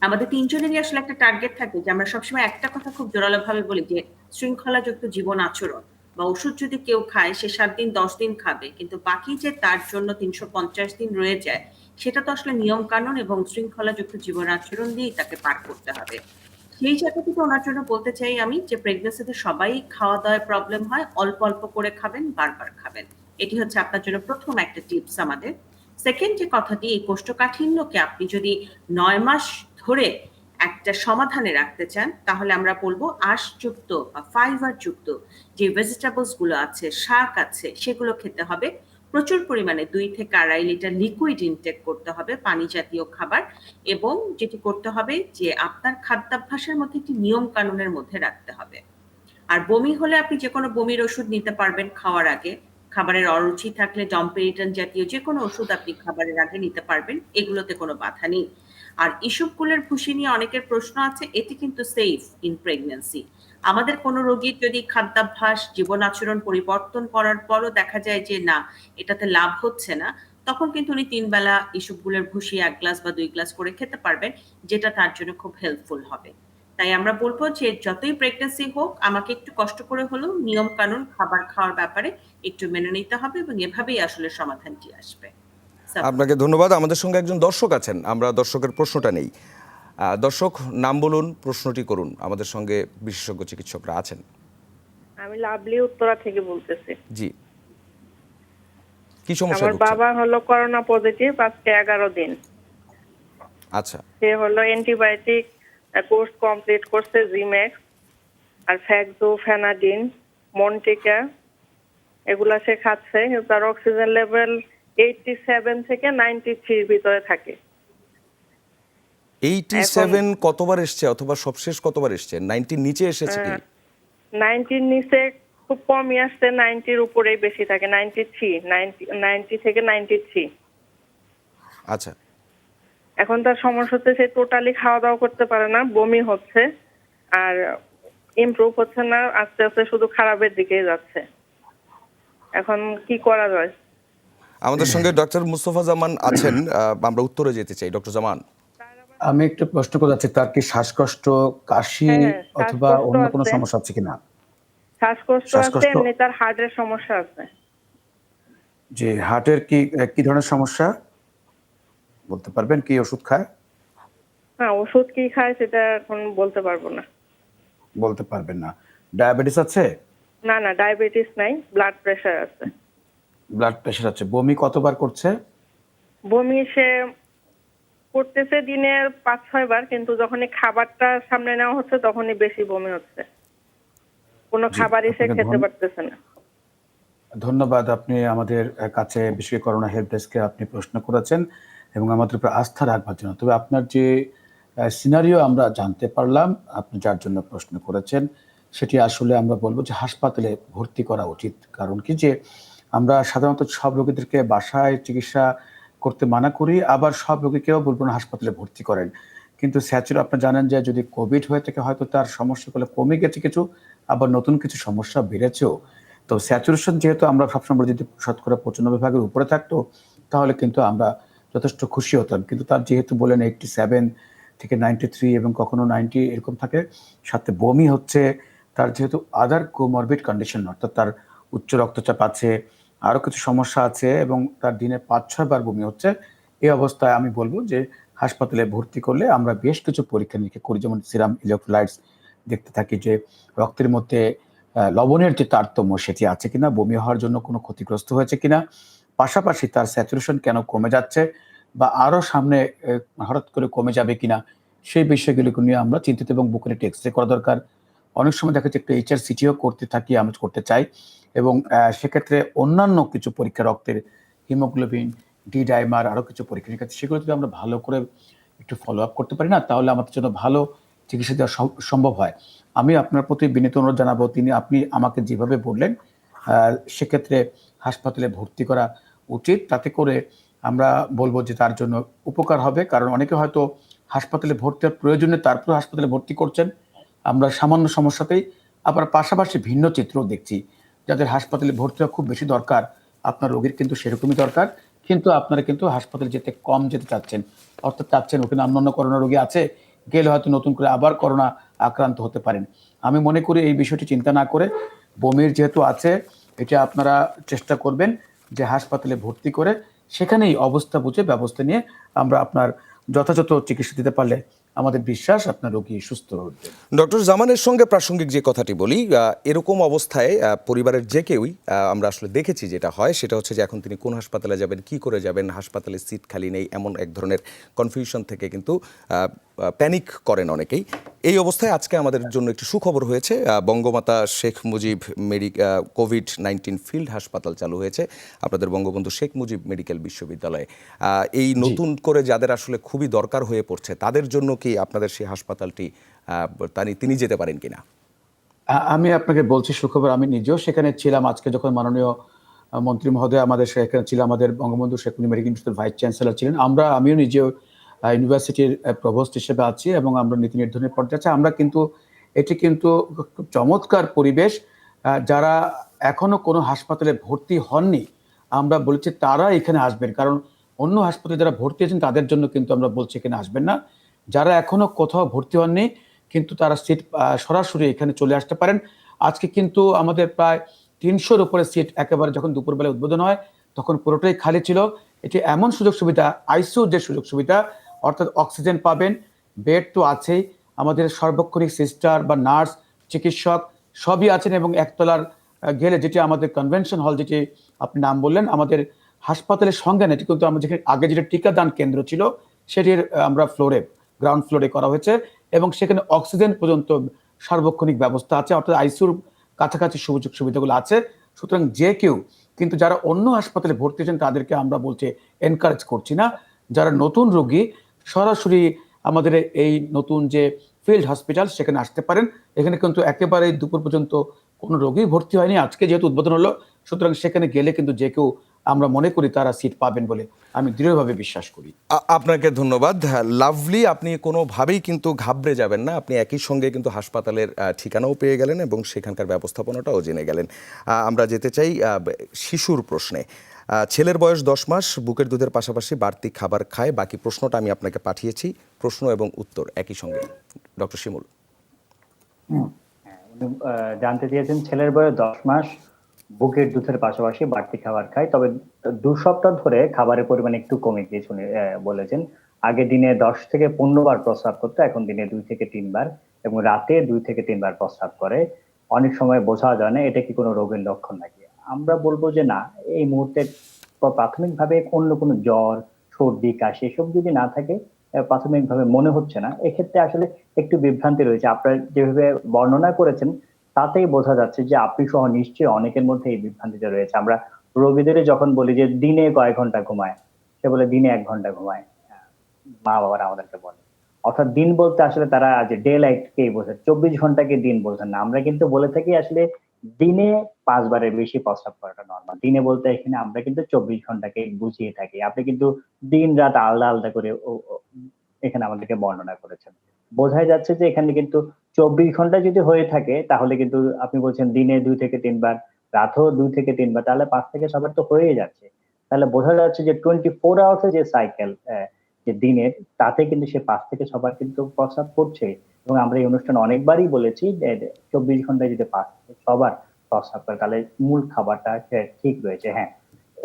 আমাদের তিনজনেরই আসলে একটা টার্গেট থাকে যে আমরা সবসময় একটা কথা খুব জোরালো ভাবে বলি যে শৃঙ্খলাযুক্ত জীবন আচরণ, বা ওষুধ যদি কেউ খায় সে 7 দিন 10 দিন খাবে, কিন্তু বাকি যে তার জন্য 350 দিন রয়ে যায় সেটা তো আসলে নিয়ম কানুন এবং শৃঙ্খলাযুক্ত জীবন আচরণ দিয়েই তাকে পার করতে হবে। সেই জায়গা থেকে ওনার জন্য বলতে চাই আমি যে প্রেগনেন্সিতে সবাই খাওয়া দাওয়ায় প্রবলেম হয়, অল্প অল্প করে খাবেন, বারবার খাবেন। এটি হচ্ছে আপনার জন্য প্রথম একটা টিপস আমাদের। সেকেন্ড যে কথাটি, এই কোষ্ঠকাঠিন্যকে আপনি যদি 9 মাস ধরে একটা সমাধানে রাখতে চান তাহলে আমরা বলবো আঁশযুক্ত বা ফাইবার যুক্ত যে ভেজিটেবলস গুলো আছে, শাক আছে, সেগুলো খেতে হবে। প্রচুর পরিমাণে 2 থেকে 2.5 লিটার লিকুইড ইনটেক করতে হবে, পানি জাতীয় খাবার। এবং যেটি করতে হবে যে আপনার খাদ্যাভ্যাসের মধ্যে একটি নিয়ম কানুনের মধ্যে রাখতে হবে। আর বমি হলে আপনি যে কোনো বমির ওষুধ নিতে পারবেন খাওয়ার আগে। খাবারের অরুচি থাকলে ডম্পেরিটন জাতীয় যে কোনো ওষুধ আপনি খাবারের আগে নিতে পারবেন, এগুলোতে কোনো বাধা নেই। আর ইসবগুলের ভুসি নিয়ে অনেকের প্রশ্ন আছে, এটি কিন্তু সেফ ইন প্রেগন্যান্সি। আমাদের কোনো রোগীর যদি খাদ্যাভ্যাস, জীবন আচরণ পরিবর্তন করার পরও দেখা যায় যে না, এটাতে লাভ হচ্ছে না, তখন কিন্তু উনি 3 বেলা ইসবগুলের ভুসি 1 গ্লাস বা 2 গ্লাস করে খেতে পারবেন, যেটা তার জন্য খুব হেল্পফুল হবে। তাই আমরা বলবো যে যতই প্রেগন্যান্সি হোক আমাকে একটু কষ্ট করে হলেও নিয়ম কানুন খাবার খাওয়ার ব্যাপারে একটু মেনে নিতে হবে, এবং এভাবেই আসলে সমাধানটি আসবে। আপনাকে ধন্যবাদ। আমাদের সঙ্গে একজন দর্শক আছেন, আমরা দর্শকের প্রশ্নটা নেই। দর্শক, নাম বলুন, প্রশ্নটি করুন। আমাদের সঙ্গে বিশেষজ্ঞ চিকিৎসকরা আছেন। আমি লাভলি উত্তরা থেকে বলতেছি। জি, কি সমস্যা? আমার বাবা হলো করোনা পজিটিভ আজকে 11 দিন। আচ্ছা, সে হলো অ্যান্টিবায়োটিক কোর্স কমপ্লিট করছে, জিম্যাক্স আর ফ্যাক্সোফেনাডিন, মন্টিকা, এগুলা সে খাচ্ছে। তার অক্সিজেন লেভেল 87 থেকে 93 এর ভিতরে থাকে। 87 কতবার এসছে, অথবা সবশেষ কতবার এসছে? 90 নিচে এসেছে কি? 90-র নিচে খুব কমই আসছে, 90-র উপরেই বেশি থাকে, 90 থেকে 93। আচ্ছা, এখন তার সমস্যা হচ্ছে সে টোটালি খাওয়া দাওয়া করতে পারে না, বমি হচ্ছে, আর ইমপ্রুভ হচ্ছে না, আস্তে আস্তে শুধু খারাপের দিকেই যাচ্ছে। এখন কি করা যায়? আমাদের সঙ্গে ডক্টর মুস্তফা জামান আছেন, আমরা উত্তরে যেতে চাই। ডক্টর জামান, আমি একটু প্রশ্ন করতে চাচ্ছি, তার কি শ্বাসকষ্ট, কাশি হ্যাঁ, অথবা শ্বাসকষ্ট অন্য কোনো আছে। সমস্যা আছে কিনা? শ্বাসকষ্ট আছে, শ্বাসকষ্ট, এমনি তার হার্টের সমস্যা আছে। যে হার্টের কি কি ধরনের সমস্যা বলতে পারবেন? কি ওষুধ খায়? হ্যাঁ, ওষুধ কি খায় সেটা এখন বলতে পারবো না। বলতে পারবেন না। ডায়াবেটিস আছে? না না, ডায়াবেটিস নাই, ব্লাড প্রেশার আছে। ব্লাড প্রেশার আছে। বমি কতবার করছে? বমি সে করতেছে দিনে 5-6 বার, কিন্তু যখনই খাবারটা সামনে নেওয়া হচ্ছে তখনই বেশি বমি হচ্ছে, কোনো জি, খাবারই সে আপনাকে খেতে পারতেছে না। ধন্যবাদ। আপনি আমাদের কাছে বিশেষ করোনা হেল্প ডেস্কে আপনি প্রশ্ন করেছেন এবং আমাদের উপর আস্থা রাখবার জন্য। তবে আপনার যে সিনারিও আমরা জানতে পারলাম, আপনি যার জন্য প্রশ্ন করেছেন, সেটি আসলে আমরা বলবো যে হাসপাতালে ভর্তি করা উচিত। কারণ কি যে আমরা সাধারণত সব রোগীদেরকে বাসায় চিকিৎসা করতে মানা করি, আবার সব রোগীকেও বলবো না হাসপাতালে ভর্তি করেন। কিন্তু স্যাচুর আপনি জানেন যে যদি কোভিড হয়ে থাকে হয়তো তার সমস্যাগুলো কমে গেছে কিছু, আবার নতুন কিছু সমস্যা বেড়েছেও। তো স্যাচুরেশন যেহেতু আমরা সবসময় বলি যদি শতকরা 95 উপরে থাকতো তাহলে কিন্তু আমরা যথেষ্ট খুশি হতাম। কিন্তু তার যেহেতু বলেন 87 থেকে 93 এবং কখনো 90 এরকম থাকে, সাথে বমি হচ্ছে, তার যেহেতু আদার কোমরবিড কন্ডিশন অর্থাৎ তার উচ্চ রক্তচাপ আছে, আরও কিছু সমস্যা আছে এবং তার দিনে 5-6 বার বমি হচ্ছে, এই অবস্থায় আমি বলবো যে হাসপাতালে ভর্তি করলে আমরা বেশ কিছু পরীক্ষা নিরীক্ষা করি, যেমন সিরাম ইলেকট্রোলাইটস দেখতে থাকি যে রক্তের মধ্যে লবণের যে তারতম্য সেটি আছে কিনা, বমি হওয়ার জন্য কোনো ক্ষতিগ্রস্ত হয়েছে কিনা, পাশাপাশি তার স্যাচুরেশন কেন কমে যাচ্ছে বা আরও সামনে হঠাৎ করে কমে যাবে কিনা, সেই বিষয়গুলিকে নিয়ে আমরা চিন্তিত এবং বুকের একটু এক্স রে করা দরকার। অনেক সময় দেখা যাচ্ছে একটু HRCTও করতে থাকি, আমরা করতে চাই এবং সেক্ষেত্রে অন্যান্য কিছু পরীক্ষা রক্তের হিমোগ্লোবিন, ডি ডাইমার, আরও কিছু পরীক্ষা নিরীক্ষা সেগুলো যদি আমরা ভালো করে একটু ফলো আপ করতে পারি না, তাহলে আমাদের জন্য ভালো চিকিৎসা দেওয়া সম্ভব হয়। আমি আপনার প্রতি বিনীত অনুরোধ জানাবো, আপনি আমাকে যেভাবে বললেন সেক্ষেত্রে হাসপাতালে ভর্তি করা উচিত। তাতে করে আমরা বলবো যে তার জন্য উপকার হবে। কারণ অনেকে হয়তো হাসপাতালে ভর্তি হওয়ার প্রয়োজনে তারপর হাসপাতালে ভর্তি করছেন। আমরা সামান্য সমস্যাতেই আবার পাশাপাশি ভিন্ন চিত্রও দেখছি। যাদের হাসপাতালে ভর্তি হওয়া খুব বেশি দরকার, আপনার রোগীর কিন্তু সেরকমই দরকার, কিন্তু আপনারা কিন্তু হাসপাতালে যেতে কম যেতে চাচ্ছেন, অর্থাৎ চাচ্ছেন ওখানে অন্যান্য করোনা রোগী আছে, গেলে হয়তো নতুন করে আবার করোনা আক্রান্ত হতে পারেন। আমি মনে করি এই বিষয়টি চিন্তা না করে, বমির যেহেতু আছে এটা আপনারা চেষ্টা করবেন যে হাসপাতালে ভর্তি করে সেখানেই অবস্থা বুঝে ব্যবস্থা নিয়ে আমরা আপনার যথাযথ চিকিৎসা দিতে পারলে আমাদের বিশ্বাস আপনার রোগী সুস্থ উঠবে। ডক্টর জামানের সঙ্গে প্রাসঙ্গিক যে কথাটি বলি, এরকম অবস্থায় পরিবারের যে কেউই আমরা আসলে দেখেছি যেটা হয় সেটা হচ্ছে যে এখন তিনি কোন হাসপাতালে যাবেন, কি করে যাবেন, হাসপাতালে সিট খালি নেই, এমন এক ধরনের কনফিউশন থেকে কিন্তু প্যানিক করেন অনেকেই। এই অবস্থায় আজকে আমাদের জন্য একটি সুখবর হয়েছে, বঙ্গমাতা শেখ মুজিব কোভিড-19 ফিল্ড হাসপাতাল চালু হয়েছে আপনাদের বঙ্গবন্ধু শেখ মুজিব মেডিকেল বিশ্ববিদ্যালয়ে। এই নতুন করে যাদের আসলে খুবই দরকার হয়ে পড়ছে তাদের জন্য কি আপনাদের সেই হাসপাতালটি তিনি যেতে পারেন কিনা? আমি আপনাকে বলছি সুখবর, আমি নিজেও সেখানে ছিলাম আজকে যখন মাননীয় মন্ত্রী মহোদয় আমাদের সেখানে ছিল, আমাদের বঙ্গবন্ধু শেখ মুজিব মেডিকেল ইনস্টিটিউটের ভাইস চ্যান্সেলর ছিলেন। আমিও নিজেও ইউনিভার্সিটির প্রভোস্ট হিসেবে আছি এবং আমরা নীতি নির্ধারণের পর্যায়ে আছি। আমরা কিন্তু এটি কিন্তু খুব চমৎকার পরিবেশ। যারা এখনো কোনো হাসপাতালে ভর্তি হননি আমরা বলেছি তারা এখানে আসবেন, কারণ অন্য হাসপাতালে যারা ভর্তি আছেন তাদের জন্য কিন্তু আমরা বলছি এখানে আসবেন না। যারা এখনো কোথাও ভর্তি হননি কিন্তু তারা সিট সরাসরি এখানে চলে আসতে পারেন। আজকে কিন্তু আমাদের প্রায় 300-র উপরে সিট একেবারে যখন দুপুরবেলা উদ্বোধন হয় তখন পুরোটাই খালি ছিল। এটি এমন সুযোগ সুবিধা, আইসিইউর যে সুযোগ সুবিধা, অর্থাৎ অক্সিজেন পাবেন, বেড তো আছেই, আমাদের সার্বক্ষণিক সিস্টার বা নার্স, চিকিৎসক সবই আছেন এবং একতলার গেলে যেটি আমাদের কনভেনশন হল, যেটি আপনি নাম বললেন, আমাদের হাসপাতালের সঙ্গে না, এটি কিন্তু আমরা যেখানে আগে যেটা টিকাদান কেন্দ্র ছিল সেটির আমরা গ্রাউন্ড ফ্লোরে করা হয়েছে এবং সেখানে অক্সিজেন পর্যন্ত সার্বক্ষণিক ব্যবস্থা আছে, অর্থাৎ আইসিইউর কাছাকাছি সুযোগ সুবিধাগুলো আছে। সুতরাং যে কেউ কিন্তু যারা অন্য হাসপাতালে ভর্তি হয়েছেন তাদেরকে আমরা বলছি এনকারেজ করছি না। যারা নতুন রোগী সরাসরি আমাদের এই নতুন যে ফিল্ড হসপিটাল, সেখানে আসতে পারেন। এখানে কিন্তু একেবারে দুপুর পর্যন্ত কোনো রোগী ভর্তি হয়নি। আজকে যেহেতু উদ্বোধন হলো, সুতরাং সেখানে গেলে কিন্তু যে কেউ, আমরা মনে করি তারা সিট পাবেন বলে আমি দৃঢ়ভাবে বিশ্বাস করি। আপনাকে ধন্যবাদ। হ্যাঁ, লাভলি, আপনি কোনোভাবেই কিন্তু ঘাবড়ে যাবেন না। আপনি একই সঙ্গে কিন্তু হাসপাতালের ঠিকানাও পেয়ে গেলেন এবং সেখানকার ব্যবস্থাপনাটাও জেনে গেলেন। আমরা যেতে চাই শিশুর প্রশ্নে। ছেলের বয়স 10 মাস, বুকের দুধের পাশাপাশি বাড়তি খাবার খায়। বাকি প্রশ্নটা আমি আপনাকে পাঠিয়েছি, প্রশ্ন এবং উত্তর একই সঙ্গে। ডক্টর শিমুল। উনি জানতে চেয়েছেন ছেলের বয়স 10 মাস, বুকের দুধের পাশাপাশি বাড়তি খাবার খায়, তবে 2 সপ্তাহ ধরে খাবারের পরিমাণ একটু কমে গিয়েছে উনি বলেছেন। আগে দিনে 10 থেকে 15 বার প্রস্রাব করতো, এখন দিনে 2 থেকে 3 বার, এবং রাতে 2 থেকে 3 বার প্রস্রাব করে। অনেক সময় বোঝা যায় না এটা কি কোনো রোগের লক্ষণ নাকি। আমরা বলবো যে না, এই মুহূর্তে প্রাথমিকভাবে অন্য কোনো জ্বর, সর্দি, কাশি এসব যদি না থাকে, প্রাথমিকভাবে মনে হচ্ছে না। এক্ষেত্রে আসলে একটু বিভ্রান্তি রয়েছে। আপনারা যেভাবে বর্ণনা করেছেন তাতেই বোঝা যাচ্ছে যে আপনি সহ নিশ্চয়ই অনেকের মধ্যে এই বিভ্রান্তিটা রয়েছে। আমরা রোগীদের যখন বলি যে দিনে কয় ঘন্টা ঘুমায়, সে বলে দিনে 1 ঘন্টা ঘুমায়। মা বাবারা আমাদেরকে বলে, অর্থাৎ দিন বলতে আসলে তারা যে ডে লাইট কেই বোঝে, 24 ঘন্টাকে দিন বোঝেন না। আমরা কিন্তু বলে থাকি আসলে দিনে 5 বারের বেশি প্রস্রাব করাটা নরমাল। দিনে বলতে এখানে আমরা কিন্তু 24 ঘন্টাকে বুঝিয়ে থাকি। আপনি কিন্তু দিন রাত আলাদা আলাদা করে এখানে আমাদেরকে বর্ণনা করেছেন। বোঝাই যাচ্ছে যে এখানে কিন্তু 24 ঘন্টা যদি হয়ে থাকে তাহলে কিন্তু আপনি বলছেন দিনে 2 থেকে 3 বার, রাতেও 2 থেকে 3 বার, তাহলে 5 থেকে 6 বার তো হয়েই যাচ্ছে। তাহলে বোঝা যাচ্ছে যে 24 আওয়ার্স এর যে সাইকেল, যে দিনের, তাতে কিন্তু সে 5 থেকে 6 বার কিন্তু প্রস্রাব করছে। এবং আমরা এই অনুষ্ঠানে অনেকবারই বলেছি যে 24 ঘন্টায় যদি 5 থেকে 6 বার প্রস্রাব করে তাহলে মূল খাবারটা ঠিক রয়েছে। হ্যাঁ,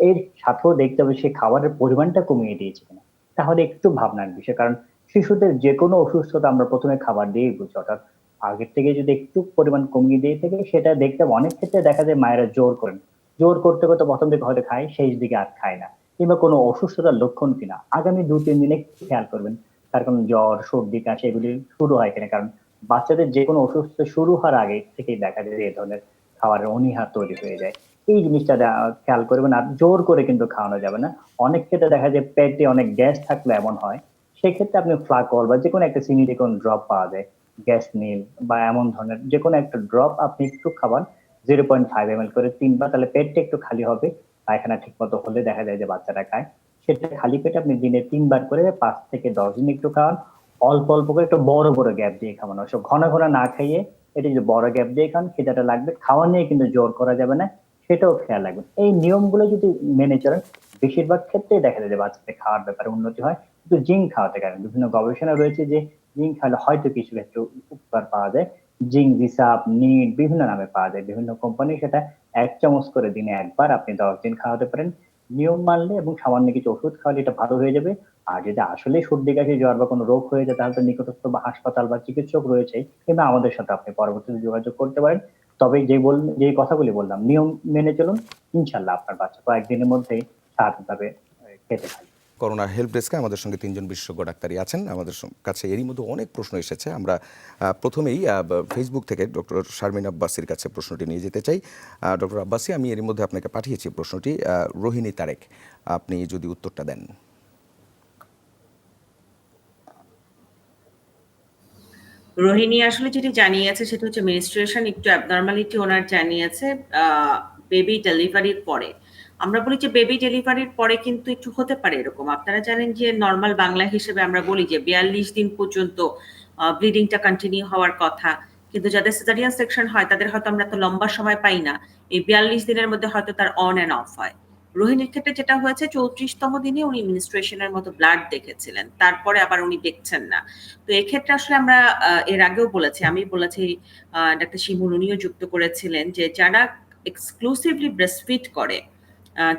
এর সাথেও দেখতে হবে সে খাবারের পরিমাণটা কমিয়ে দিয়েছে কিনা, তাহলে একটু ভাবনার বিষয়। কারণ শিশুদের যে কোনো অসুস্থতা আমরা প্রথমে খাবার দিয়েই বুঝি, অর্থাৎ আগের থেকে যদি একটু পরিমাণ কমিয়ে দিয়ে থাকে সেটা দেখতে হবে। অনেক ক্ষেত্রে দেখা যায় মায়েরা জোর করেন, জোর করতে করতে প্রথম দিকে হয়তো খায়, শেষ দিকে আর খায় না, কিংবা কোনো অসুস্থতার লক্ষণ কিনা আগামী 2-3 দিনে একটু খেয়াল করবেন। তার কারণ জ্বর, সর্দি, কাশি এগুলি শুরু হয় কিনা। কারণ বাচ্চাদের যে কোনো অসুস্থতা শুরু হওয়ার আগে থেকেই দেখা যায় যে এই ধরনের খাবারের অনীহা তৈরি হয়ে যায়। এই জিনিসটা খেয়াল করবেন। আর জোর করে কিন্তু খাওয়ানো যাবে না। অনেক ক্ষেত্রে দেখা যায় পেটে অনেক গ্যাস থাকলে এমন হয়, সেক্ষেত্রে আপনি ফ্লাকল বা যেকোনো একটা সিনিডিকন ড্রপ পাওয়া যায়, গ্যাস নীল বা এমন ধরনের যেকোনো একটা ড্রপ আপনি একটু খাবার 0.5 ml করে 3 বার, তাহলে পেটটা একটু খালি হবে। পায়খানা ঠিক মতো হলে দেখা যায় যে বাচ্চাটা খায়। সেটা খালি পেটে আপনি দিনে 3 বার করে 5 থেকে 10 দিন একটু খাওয়ান। অল্প অল্প করে একটু বড় বড় গ্যাপ দিয়ে খাওয়ানো, সব ঘন ঘন না খাইয়ে এটা যদি বড় গ্যাপ দিয়ে খান খিদাটা লাগবে। খাওয়া নিয়ে কিন্তু জোর করা যাবে না, সেটাও খেয়াল রাখবেন। এই নিয়মগুলো যদি মেনে চলেন বেশিরভাগ ক্ষেত্রেই দেখা যায় যে বাচ্চাদের খাওয়ার ব্যাপারে উন্নতি হয়। কিন্তু জিঙ্ক খাওয়াতে পারেন, বিভিন্ন গবেষণা রয়েছে যে জিঙ্ক খাওয়ালে হয়তো কিছু একটু উপকার পাওয়া যায়। জিঙ্ক জিসাপ, নিট বিভিন্ন নামে পাওয়া যায়, বিভিন্ন কোম্পানি সেটা 1 চামচ করে দিনে 1 বার আপনি 10 দিন খাওয়াতে পারেন। নিয়ম মানলে এবং সামান্য কিছু ওষুধ খাওয়ালে এটা ভালো হয়ে যাবে। আর যদি আসলে সর্দি কাশি জ্বর বা কোনো রোগ হয়ে যায় তাহলে তো নিকটস্থ বা হাসপাতাল বা চিকিৎসক রয়েছে, কিংবা আমাদের সাথে আপনি পরবর্তীতে যোগাযোগ করতে পারেন। তবে যে কথাগুলি বললাম নিয়ম মেনে চলুন, ইনশাল্লাহ আপনার বাচ্চা কয়েকদিনের মধ্যেই স্বাভাবিকভাবে খেতে পারবে। করোনা হেল্প ডেস্কে আমাদের সঙ্গে 3 জন বিশেষজ্ঞ ডাক্তারই আছেন। আমাদের কাছে এরই মধ্যে অনেক প্রশ্ন এসেছে। আমরা প্রথমেই ফেসবুক থেকে ডক্টর শারমিন আব্বাসির কাছে প্রশ্নটি নিয়ে যেতে চাই। ডক্টর আব্বাসি, আমি এরই মধ্যে আপনাকে পাঠিয়েছি প্রশ্নটি। রোহিণী তারেক, আপনি যদি উত্তরটা দেন। রোহিণী আসলে যেটি জানিয়েছে সেটা হচ্ছে মেনস্ট্রুয়েশন একটু অ্যাবনর্মালিটি ওনার জানিয়েছে বেবি ডেলিভারির পরে। আমরা বলি যে বেবি ডেলিভারির পরে কিন্তু একটু হতে পারে এরকম। আপনারা জানেন যে নরমাল বাংলা হিসেবে আমরা বলি যে 42 দিন পর্যন্ত ব্লিডিংটা কন্টিনিউ হওয়ার কথা, কিন্তু যাদের সিজারিয়ান সেকশন হয় তাদের হয়তো আমরা তো লম্বা সময় পাই না, এই 42 দিনের মধ্যে হয়তো তার অন অ্যান্ড অফ হয়। রোহিণীর ক্ষেত্রে যেটা হয়েছে 34তম দিনে উনি মেনস্ট্রুয়েশনের মতো ব্লাড দেখেছিলেন, তারপরে আবার উনি দেখছেন না। তো এক্ষেত্রে আসলে আমরা এর আগেও বলেছি, আমি বলেছি, ডাক্তার শিমুল উনিও যুক্ত করেছিলেন যে যারা এক্সক্লুসিভলি ব্রেস্টফিড করে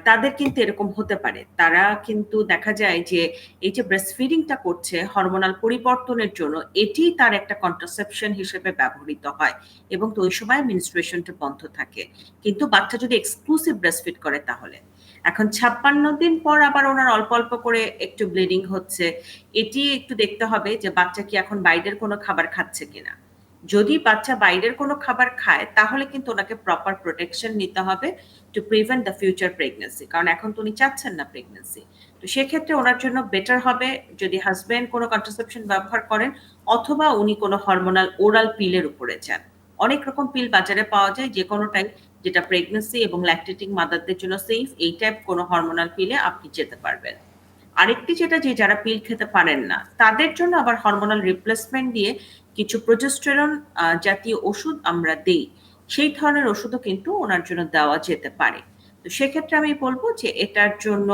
তাদের কিন্তু এরকম হতে পারে। তারা কিন্তু দেখা যায় যে এই যে ব্রেস্টফিডিংটা করছে হরমোনাল পরিবর্তনের জন্য, এটি তার একটা কন্ট্রাসেপশন হিসেবে ব্যবহৃত হয় এবং তো ওই সময় মেনস্ট্রুয়েশনটা বন্ধ থাকে। কিন্তু বাচ্চা যদি এক্সক্লুসিভ ব্রেস্টফিড করে তাহলে এখন 56 দিন পর আবার ওনার অল্প অল্প করে একটু ব্লিডিং হচ্ছে। এটি একটু দেখতে হবে যে বাচ্চা কি এখন বাইরের কোনো খাবার খাচ্ছে কিনা। যদি বাচ্চা বাইরের কোনো খাবার খায় তাহলে কিন্তু ওনাকে প্রপার প্রোটেকশন নিতে হবে to prevent the future pregnancy, কারণ এখন তো উনি চাচ্ছেন না প্রেগনেন্সি। তো সেক্ষেত্রে ওনার জন্য বেটার হবে যদি হাজবেন্ড কোনো কন্ট্রাসেপশন ব্যবহার করেন অথবা উনি কোনো হরমোনাল ওরাল পিলের উপরে যান। অনেক রকম পিল বাজারে পাওয়া যায়, যে কোনোটাই যেটা প্রেগনেন্সি এবং ল্যাকটেটিং মাদারদের জন্য সেফ, এই টাইপ কোনো হরমোনাল পিলে আপনি যেতে পারবেন। আরেকটি যেটা, যে যারা পিল খেতে পারেন না তাদের জন্য আবার হরমোনাল রিপ্লেসমেন্ট দিয়ে কিছু প্রোজেস্টেরন জাতীয় ওষুধ আমরা দেই, সেই ধরনের ওষুধও কিন্তু ওনার জন্য দেওয়া যেতে পারে। তো সেক্ষেত্রে আমি বলবো যে এটার জন্য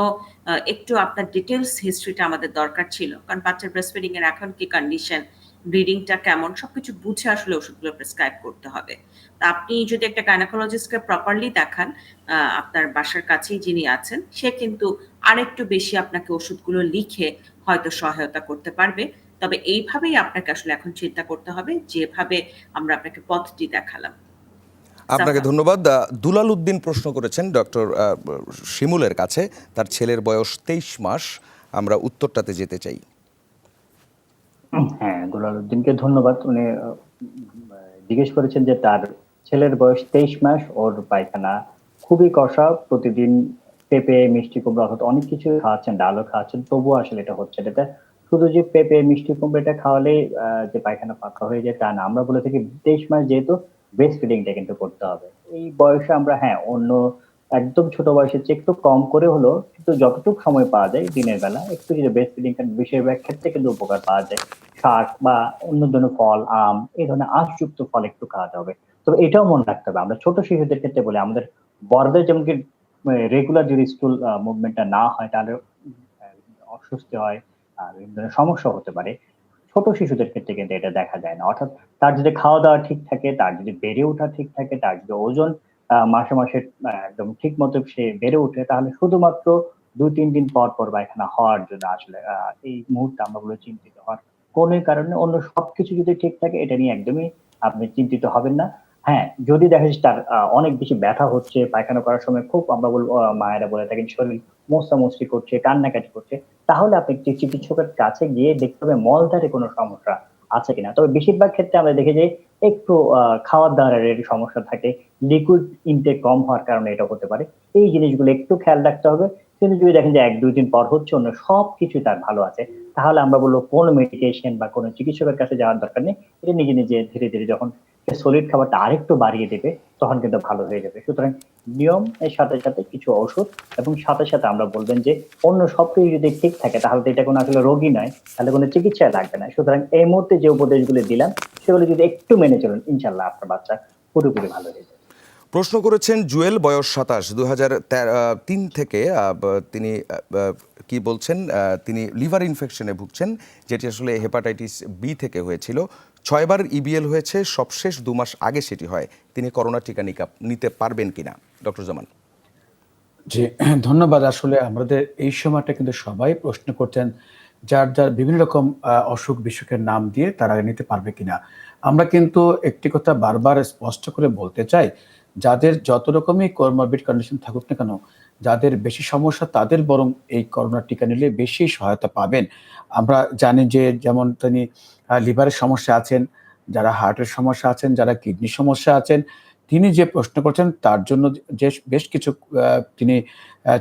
একটু আপনার ডিটেলস হিস্ট্রিটা আমাদের দরকার ছিল, কারণ বাচ্চার ব্রেস্টফিডিং এর এখন কি কন্ডিশন, ব্লিডিংটা কেমন, সবকিছু বুঝে আসলে ওষুধগুলো প্রেসক্রাইব করতে হবে। তা আপনি যদি একটা গাইনোকোলজিস্টকে প্রপারলি দেখান, আপনার বাসার কাছেই যিনি আছেন, সে কিন্তু আরেকটু বেশি আপনাকে ওষুধগুলো লিখে হয়তো সহায়তা করতে পারবে। তবে এইভাবেই আপনাকে আসলে এখন চিন্তা করতে হবে, যেভাবে আমরা আপনাকে পথটি দেখালাম। আপনাকে সাফা। ধন্যবাদ। দুলাল উদ্দিন প্রশ্ন করেছেন ডক্টর শিমুলের কাছে, তার ছেলের বয়স 23 মাস। আমরা উত্তরটাতে যেতে চাই। হ্যাঁ, দুলাল উদ্দিনকে ধন্যবাদ। উনি জিজ্ঞেস করেছেন যে তার ছেলের বয়স 23 মাস, ওর পায়খানা খুবই কষা, প্রতিদিন পেঁপে, মিষ্টি কুমড়া অর্থাৎ অনেক কিছু খাওয়াচ্ছেন, ডালও খাওয়াচ্ছেন, তবুও আসলে এটা হচ্ছে না। এটা শুধু যে পেঁপে, মিষ্টি কুমড়া এটা খাওয়ালে যে পায়খানা পাতলা হয়ে যায় তা না। আমরা বলে থাকি 23 মাস যেহেতু ব্রেস্ট ফিডিংটা কিন্তু করতে হবে। এই বয়সে আমরা অন্য একদম ছোট বয়সের চেয়ে একটু কম করে হলো, কিন্তু যতটুকু সময় পাওয়া যায় দিনের বেলা একটু যদি ব্রেস্ট ফিডিং বেশিরভাগ ক্ষেত্রে কিন্তু উপকার পাওয়া যায়। শাক বা অন্য ধরনের ফল, আম, এই ধরনের আঁশযুক্ত ফল একটু খাওয়াতে হবে। তবে এটাও মনে রাখতে হবে, আমরা ছোট শিশুদের ক্ষেত্রে বলি, আমাদের বড়দের যেমন কি রেগুলার যদি স্কুল মুভমেন্টটা না হয় তাহলে অস্বস্তি হয় আর বিভিন্ন ধরনের সমস্যা হতে পারে। ছোট শিশুদের ক্ষেত্রে কিন্তু এটা দেখা যায় না। অর্থাৎ তার যদি খাওয়া দাওয়া ঠিক থাকে, তার যদি বেড়ে ওঠা ঠিক থাকে, তার যদি ওজন মাসে মাসে একদম ঠিক মতো সে বেড়ে ওঠে, তাহলে শুধুমাত্র 2-3 দিন পর পর পায়খানা হওয়ার জন্য আসলে এই মুহূর্তে আমরা বলে চিন্তিত হওয়ার কোনো কারণে, অন্য সবকিছু যদি ঠিক থাকে এটা নিয়ে একদমই আপনি চিন্তিত হবেন না। হ্যাঁ, যদি দেখা যাচ্ছে তার অনেক বেশি ব্যথা হচ্ছে, পায়খানা করার সময় খুব আমরা বলবো, মায়েরা বলে থাকেন শরীর মোছামুছি করছে, কান্নাকাটি করছে, তাহলে আপনি একটি চিকিৎসকের কাছে গিয়ে দেখতে হবে মলদ্বারে কোনো সমস্যা আছে কিনা। তবে বেশিরভাগ ক্ষেত্রে আমরা দেখি যে একটু খাওয়ার দাওয়ারের সমস্যা থাকে, লিকুইড ইনটেক কম হওয়ার কারণে এটা হতে পারে। এই জিনিসগুলো একটু খেয়াল রাখতে হবে। কিন্তু যদি দেখেন যে 1-2 দিন পর হচ্ছে, অন্য সবকিছু তার ভালো আছে, তাহলে আমরা বলবো কোনো মেডিকেশন বা কোনো চিকিৎসকের কাছে যাওয়ার দরকার নেই। এটা নিজে নিজে ধীরে ধীরে যখন সলিড খাবারটা আরেকটু বাড়িয়ে দেবে তখন কিন্তু ভালো হয়ে যাবে। সুতরাং নিয়ম এর সাথে সাথে কিছু ওষুধ, এবং সাথে সাথে আমরা বলবেন যে অন্য সবকিছু যদি ঠিক থাকে তাহলে তো এটা কোনো আসলে রোগী নয়, তাহলে কোনো চিকিৎসা লাগবে না। সুতরাং এই মুহূর্তে যে উপদেশগুলো দিলাম সেগুলো যদি একটু মেনে চলুন, ইনশাল্লাহ আপনার বাচ্চা পুরোপুরি ভালো হয়ে যাবে। প্রশ্ন করেছেন জুয়েল, বয়স 27, 2003 থেকে তিনি কি বলছেন, তিনি লিভার ইনফেকশনে ভুগছেন, যেটি আসলে হেপাটাইটিস বি থেকে হয়েছিল। 6 বার ইবিএল হয়েছে, সবশেষ 2 মাস আগে সেটি হয়। তিনি করোনা টিকা নিতে পারবেন কিনা? ডক্টর জামান। জি, ধন্যবাদ। আসলে আমাদের এই সময়টা কিন্তু সবাই প্রশ্ন করছেন, যার যার বিভিন্ন রকম অসুখ বিসুখের নাম দিয়ে তারা নিতে পারবে কিনা। আমরা কিন্তু একটি কথা বারবার স্পষ্ট করে বলতে চাই, যাদের যত রকমই কোমরবিড কন্ডিশন থাকুক না কেন, যাদের বেশি সমস্যা তাদের বরং এই করোনা টিকা নিলে বেশি সহায়তা পাবেন। আমরা জানি যে যেমন তিনি লিভারের সমস্যা আছেন, যারা হার্টের সমস্যা আছেন, যারা কিডনির সমস্যা আছেন, তিনি যে প্রশ্ন করছেন তার জন্য যে বেশ কিছু তিনি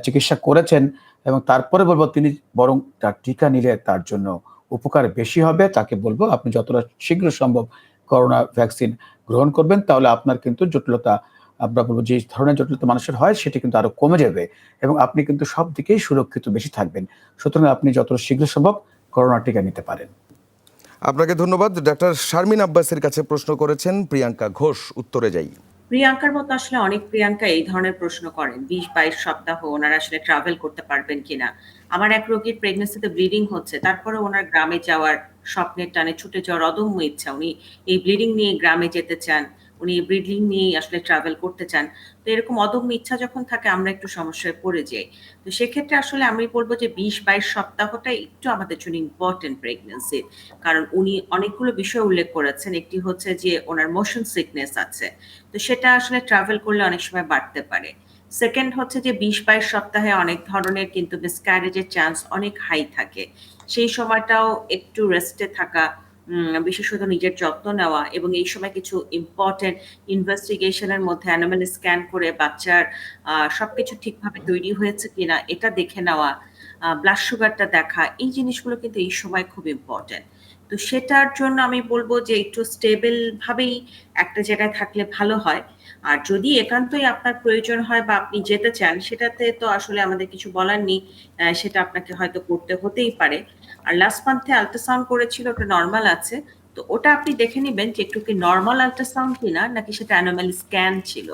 চিকিৎসা করেছেন, এবং তারপরে বলবো তিনি বরং তার টিকা নিলে তার জন্য উপকার বেশি হবে। তাকে বলবো আপনি যতটা শীঘ্র সম্ভব করোনা ভ্যাকসিন গ্রহণ করবেন, তাহলে আপনার কিন্তু জটিলতা, আমরা বলবো যে ধরনের জটিলতা মানুষের হয় সেটি কিন্তু আরো কমে যাবে, এবং আপনি কিন্তু সব দিকেই সুরক্ষিত বেশি থাকবেন। সুতরাং আপনি যতটা শীঘ্র সম্ভব করোনা টিকা নিতে পারেন। আপনাকে ধন্যবাদ। ডাক্তার শারমিন আব্বাসের কাছে প্রশ্ন করেছেন প্রিয়াঙ্কা ঘোষ, উত্তরে যাই। প্রিয়াঙ্কার মতো আসলে অনেক প্রিয়াঙ্কা এই ধরনের প্রশ্ন করেন, 20-22 সপ্তাহ ওনারা আসলে ট্রাভেল করতে পারবেন কিনা। আমার এক রোগীর প্রেগনেন্সিতে ব্লিডিং হচ্ছে, তারপরে ওনার গ্রামে যাওয়ার স্বপ্নের টানে ছুটে যাওয়ার অদম্য ইচ্ছা, উনি এই ব্লিডিং নিয়ে গ্রামে যেতে চান, উনি এই ব্লিডিং নিয়েই আসলে ট্রাভেল করতে চান। তো এরকম অদম্য ইচ্ছা যখন থাকে আমরা একটু সমস্যায় পড়ে যাই। তো সেক্ষেত্রে আসলে আমি বলবো যে 20-22 সপ্তাহটা একটু আমাদের জন্য ইম্পর্টেন্ট প্রেগনেন্সির, কারণ উনি অনেকগুলো বিষয় উল্লেখ করেছেন। একটি হচ্ছে যে ওনার মোশন সিকনেস আছে, তো সেটা আসলে ট্রাভেল করলে অনেক সময় বাড়তে পারে। সেকেন্ড হচ্ছে যে 20-22 সপ্তাহে অনেক ধরনের কিন্তু মিসক্যারেজের চান্স অনেক হাই থাকে, সেই সময়টাও একটু রেস্টে থাকা বিশেষত নিজের যত্ন নেওয়া এবং এই সময় কিছু ইম্পর্টেন্ট ইনভেস্টিগেশনের মধ্যে অ্যানিমাল স্ক্যান করে বাচ্চার সবকিছু ঠিকভাবে তৈরি হয়েছে কিনা এটা দেখে নেওয়া, ব্লাড সুগারটা দেখা, এই জিনিসগুলো কিন্তু এই সময় খুব ইম্পর্টেন্ট। তো সেটার জন্য আমি বলব যে একটু স্টেবল ভাবেই একটা জায়গায় থাকলে ভালো হয়। আর যদি একান্তই আপনার প্রয়োজন হয় বা আপনি যেতে চান, সেটাতে তো আসলে আমাদের কিছু বলার নেই, সেটা আপনাকে হয়তো করতে হতেই পারে। আর লাস্ট মান্থে আল্ট্রাসাউন্ড করেছিল, ওটা নর্মাল আছে, তো ওটা আপনি দেখে নিবেন যে একটু কি নর্মাল আল্ট্রাসাউন্ড কিনা নাকি সেটা অ্যানোমালি স্ক্যান ছিল।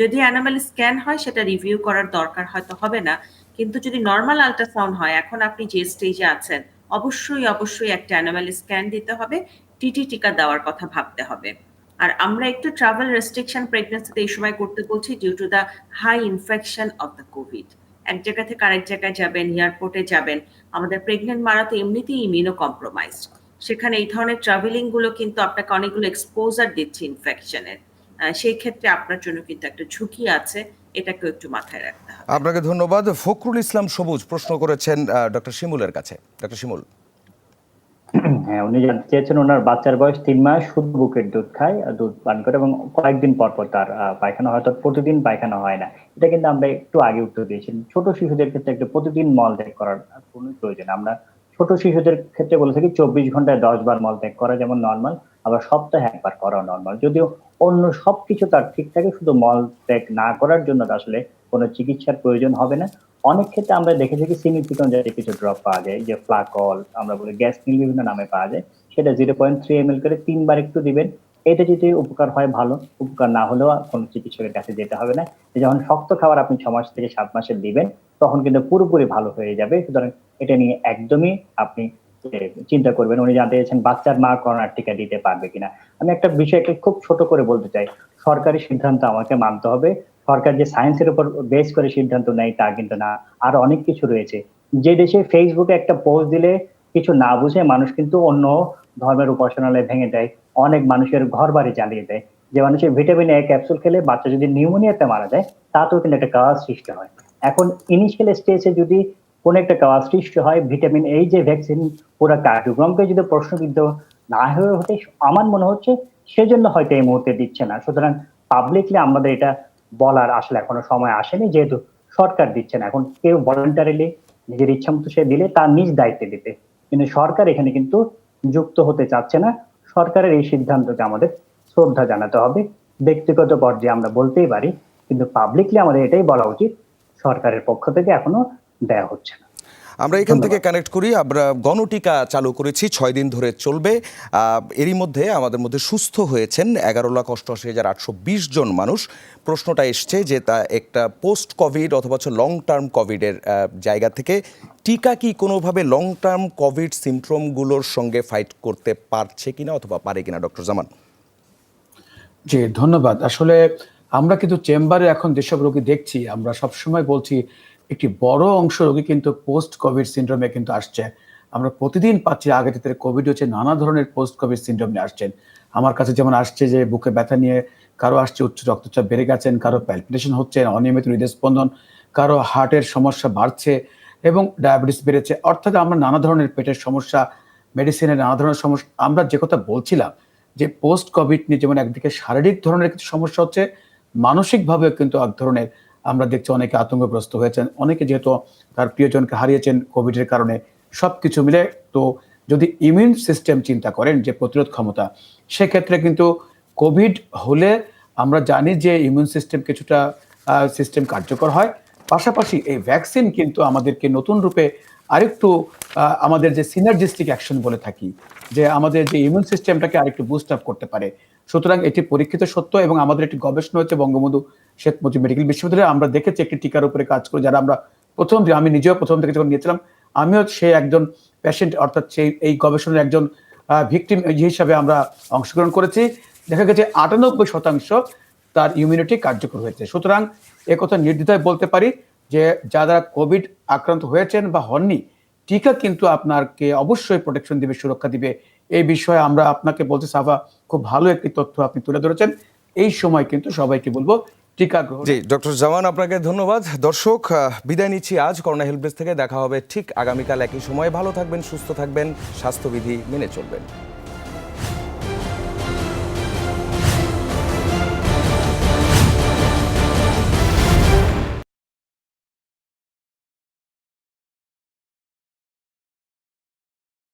যদি অ্যানোমালি স্ক্যান হয় সেটা রিভিউ করার দরকার হয়তো হবে না, কিন্তু যদি নর্মাল আল্ট্রাসাউন্ড হয়, এখন আপনি যে স্টেজে আছেন, অবশ্যই একটা অ্যানোমালি স্ক্যান দিতে হবে, টিটি টিকা দেওয়ার কথা ভাবতে হবে। আর আমরা একটু ট্রাভেল রেস্ট্রিকশন প্রেগন্যান্সিতে এই সময় করতে বলছি due to the high infection of the Covid. এক জায়গা থেকে আরেক জায়গায় যাবেন, এয়ারপোর্টে যাবেন, আমাদের প্রেগনেন্ট মারা তো এমনিতেই ইমিউনো কম্প্রোমাইজড, সেখানে এই ধরনের ট্রাভেলিং গুলো কিন্তু আপনাকে অনেকগুলো এক্সপোজার দিচ্ছে ইনফেকশনের। সেই ক্ষেত্রে আপনার জন্য কিন্তু একটা ঝুঁকি আছে, এটাকেও একটু মাথায় রাখতে হবে। আপনাকে ধন্যবাদ। ফখরুল ইসলাম সবুজ প্রশ্ন করেছেন ডক্টর শিমুলের কাছে। ডক্টর শিমুল। হ্যাঁ, উনি জানতে চেয়েছেন ওনার বাচ্চার বয়স 3 মাস, শুধু বুকের দুধ খায়, দুধ পান করে এবং কয়েকদিন পর পর তার পায়খানা হয়, প্রতিদিন পায়খানা হয় না। এটা কিন্তু আমরা একটু আগে উত্তর দিয়েছি। ছোট শিশুদের ক্ষেত্রে একটু প্রতিদিন মলত্যাগ করার কোনো প্রয়োজন। আমরা ছোট শিশুদের ক্ষেত্রে বলে থাকি 24 ঘন্টায় 10 বার মলত্যাগ করা যেমন নর্মাল, আবার সপ্তাহে একবার করা নর্মাল। যদিও অন্য সবকিছু তার ঠিক থাকে, শুধু মলত্যাগ না করার জন্য আসলে কোনো চিকিৎসার প্রয়োজন হবে না। অনেক ক্ষেত্রে আমরা দেখেছি কি সিনিপিটন জাতীয় কিছু ড্রপ পাওয়া যায়, যে ফ্লাকল আমরা বলি, গ্যাস মিল বিভিন্ন নামে পাওয়া যায়, সেটা 0.3 ml করে 3 বার একটু দিবেন। এটা যদি উপকার হয় ভালো, উপকার না হলেও কোনো চিকিৎসকের কাছে যেতে হবে না। যখন শক্ত খাবার আপনি 6 মাস থেকে 7 মাসের দিবেন, তখন কিন্তু পুরোপুরি ভালো হয়ে যাবে। সুতরাং এটা নিয়ে একদমই আপনি চিন্তা করবেন। উনি জানতে চাইছেন বাচ্চার মা করোনার টিকা দিতে পারবে কিনা। আমি একটা বিষয়কে খুব ছোট করে বলতে চাই, সরকারি সিদ্ধান্ত আমাকে মানতে হবে। সরকার যে সায়েন্সের উপর বেস করে সিদ্ধান্ত নেয় তা কিন্তু না, আর অনেক কিছু রয়েছে। যে দেশে ফেসবুকে একটা পোস্ট দিলে কিছু না বুঝে মানুষ কিন্তু অন্য ধর্মের উপাসনালয় ভেঙে দেয়, অনেক মানুষের ঘর বাড়ি জ্বালিয়ে দেয়। যে মানুষের ভিটামিন এ ক্যাপসুল খেলে বাচ্চা যদি নিউমোনিয়াতে মারা যায়, তাতেও কিন্তু একটা কাজ সৃষ্টি হয়। এখন ইনিশিয়াল স্টেজে যদি কোন একটা কাজ সৃষ্টি হয়, ভিটামিন এই যে ভ্যাকসিন পুরো কার্যক্রমকে যদি প্রশ্নবিদ্ধ না হয়ে ওঠে, আমার মনে হচ্ছে সেজন্য হয়তো এই মুহূর্তে দিচ্ছে না। সুতরাং পাবলিকলি আমাদের এটা বলার আসলে এখনো সময় আসেনি, যেহেতু সরকার দিচ্ছে না। এখন কেউ ভলান্টারিলি নিজের ইচ্ছা মতো সে দিলে তার নিজ দায়িত্বে দিতে, কিন্তু সরকার এখানে কিন্তু যুক্ত হতে চাচ্ছে না। সরকারের এই সিদ্ধান্তকে আমাদের শ্রদ্ধা জানাতে হবে। ব্যক্তিগত পর্যায়ে আমরা বলতেই পারি, কিন্তু পাবলিকলি আমাদের এটাই বলা উচিত, সরকারের পক্ষ থেকে এখনো দেয়া হচ্ছে না। আমরা এখান থেকে কানেক্ট করি। আমরা গণটিকা চালু করেছি, 6 দিন ধরে চলবে। এরই মধ্যে আমাদের মধ্যে সুস্থ হয়েছেন 11,88,820 জন মানুষ। প্রশ্নটা এসছে যে তা একটা পোস্ট কোভিড অথবা লং টার্ম কোভিডের জায়গা থেকে টিকা কি কোনোভাবে লং টার্ম কোভিড সিমট্রমগুলোর সঙ্গে ফাইট করতে পারছে কিনা অথবা পারে কিনা, ডক্টর জামান? জি, ধন্যবাদ। আসলে আমরা কিন্তু চেম্বারে এখন যেসব রোগী দেখছি, আমরা সবসময় বলছি একটি বড় অংশ রোগী কিন্তু পোস্ট কোভিড সিন্ড্রোমে কিন্তু আসছে। আমরা প্রতিদিন পাচ্ছি আগে থেকে কোভিড হচ্ছে নানা ধরনের পোস্ট কোভিড সিন্ড্রোম নিয়ে আসছেন। আমার কাছে যেমন আসছে যে বুকে ব্যথা নিয়ে, কারো আসছে উচ্চ রক্তচাপ বেড়ে গেছেন, কারো প্যালপিটেশন হচ্ছে, অনিয়মিত হৃদস্পন্দন, কারো হার্টের সমস্যা বাড়ছে এবং ডায়াবেটিস বেড়েছে। অর্থাৎ আমরা নানা ধরনের পেটের সমস্যা, মেডিসিনের নানা ধরনের সমস্যা। আমরা যে কথা বলছিলাম যে পোস্ট কোভিড নিয়ে যেমন একদিকে শারীরিক ধরনের কিছু সমস্যা হচ্ছে, মানসিকভাবেও কিন্তু এক ধরনের আমরা দেখছি অনেকে আতঙ্কগ্রস্ত হয়েছেন, অনেকে যেহেতু তার প্রিয়জনকে হারিয়েছেন কোভিডের কারণে। সবকিছু মিলে তো যদি ইমিউন সিস্টেম চিন্তা করেন যে প্রতিরোধ ক্ষমতা, সেক্ষেত্রে কিন্তু কোভিড হলে আমরা জানি যে ইমিউন সিস্টেম কিছুটা সিস্টেম কার্যকর হয়। পাশাপাশি এই ভ্যাকসিন কিন্তু আমাদেরকে নতুন রূপে আরেকটু আমাদের যে সিনার্জিস্টিক অ্যাকশন বলে থাকি, যে আমাদের যে ইমিউন সিস্টেমটাকে আরেকটু বুস্ট আপ করতে পারে। সুতরাং এটি পরীক্ষিত সত্য এবং আমাদের একটি গবেষণা হচ্ছে বঙ্গবন্ধু শেখ মুজিব মেডিকেল বিশ্ববিদ্যালয়ে। আমরা দেখেছি একটি টিকার উপরে কাজ করে, যারা আমরা আমি নিজেও প্রথম থেকে যখন নিয়েছিলাম, আমিও সে একজন পেশেন্ট, অর্থাৎ সেই এই গবেষণার একজন ভিকটিম হিসাবে আমরা অংশগ্রহণ করেছি। দেখা গেছে 98% তার ইমিউনিটি কার্যকর হয়েছে। সুতরাং একথা নির্দ্বিধায় বলতে পারি যে যারা কোভিড আক্রান্ত হয়েছেন বা হননি, টিকা কিন্তু আপনাকে অবশ্যই প্রোটেকশন দিবে, সুরক্ষা দিবে। এই বিষয়ে আমরা আপনাকে বলতে সাফা, খুব ভালো একটি তথ্য আপনি তুলে ধরেছেন। এই সময় কিন্তু সবাইকে বলবো টিকা গ্রহণ। জি, ডক্টর জামান আপনাকে ধন্যবাদ। দর্শক, বিদায় নিচ্ছি আজ করোনা হেল্প ডেস্ক থেকে। দেখা হবে ঠিক আগামীকাল একই সময়ে। ভালো থাকবেন, সুস্থ থাকবেন, স্বাস্থ্যবিধি মেনে চলবেন।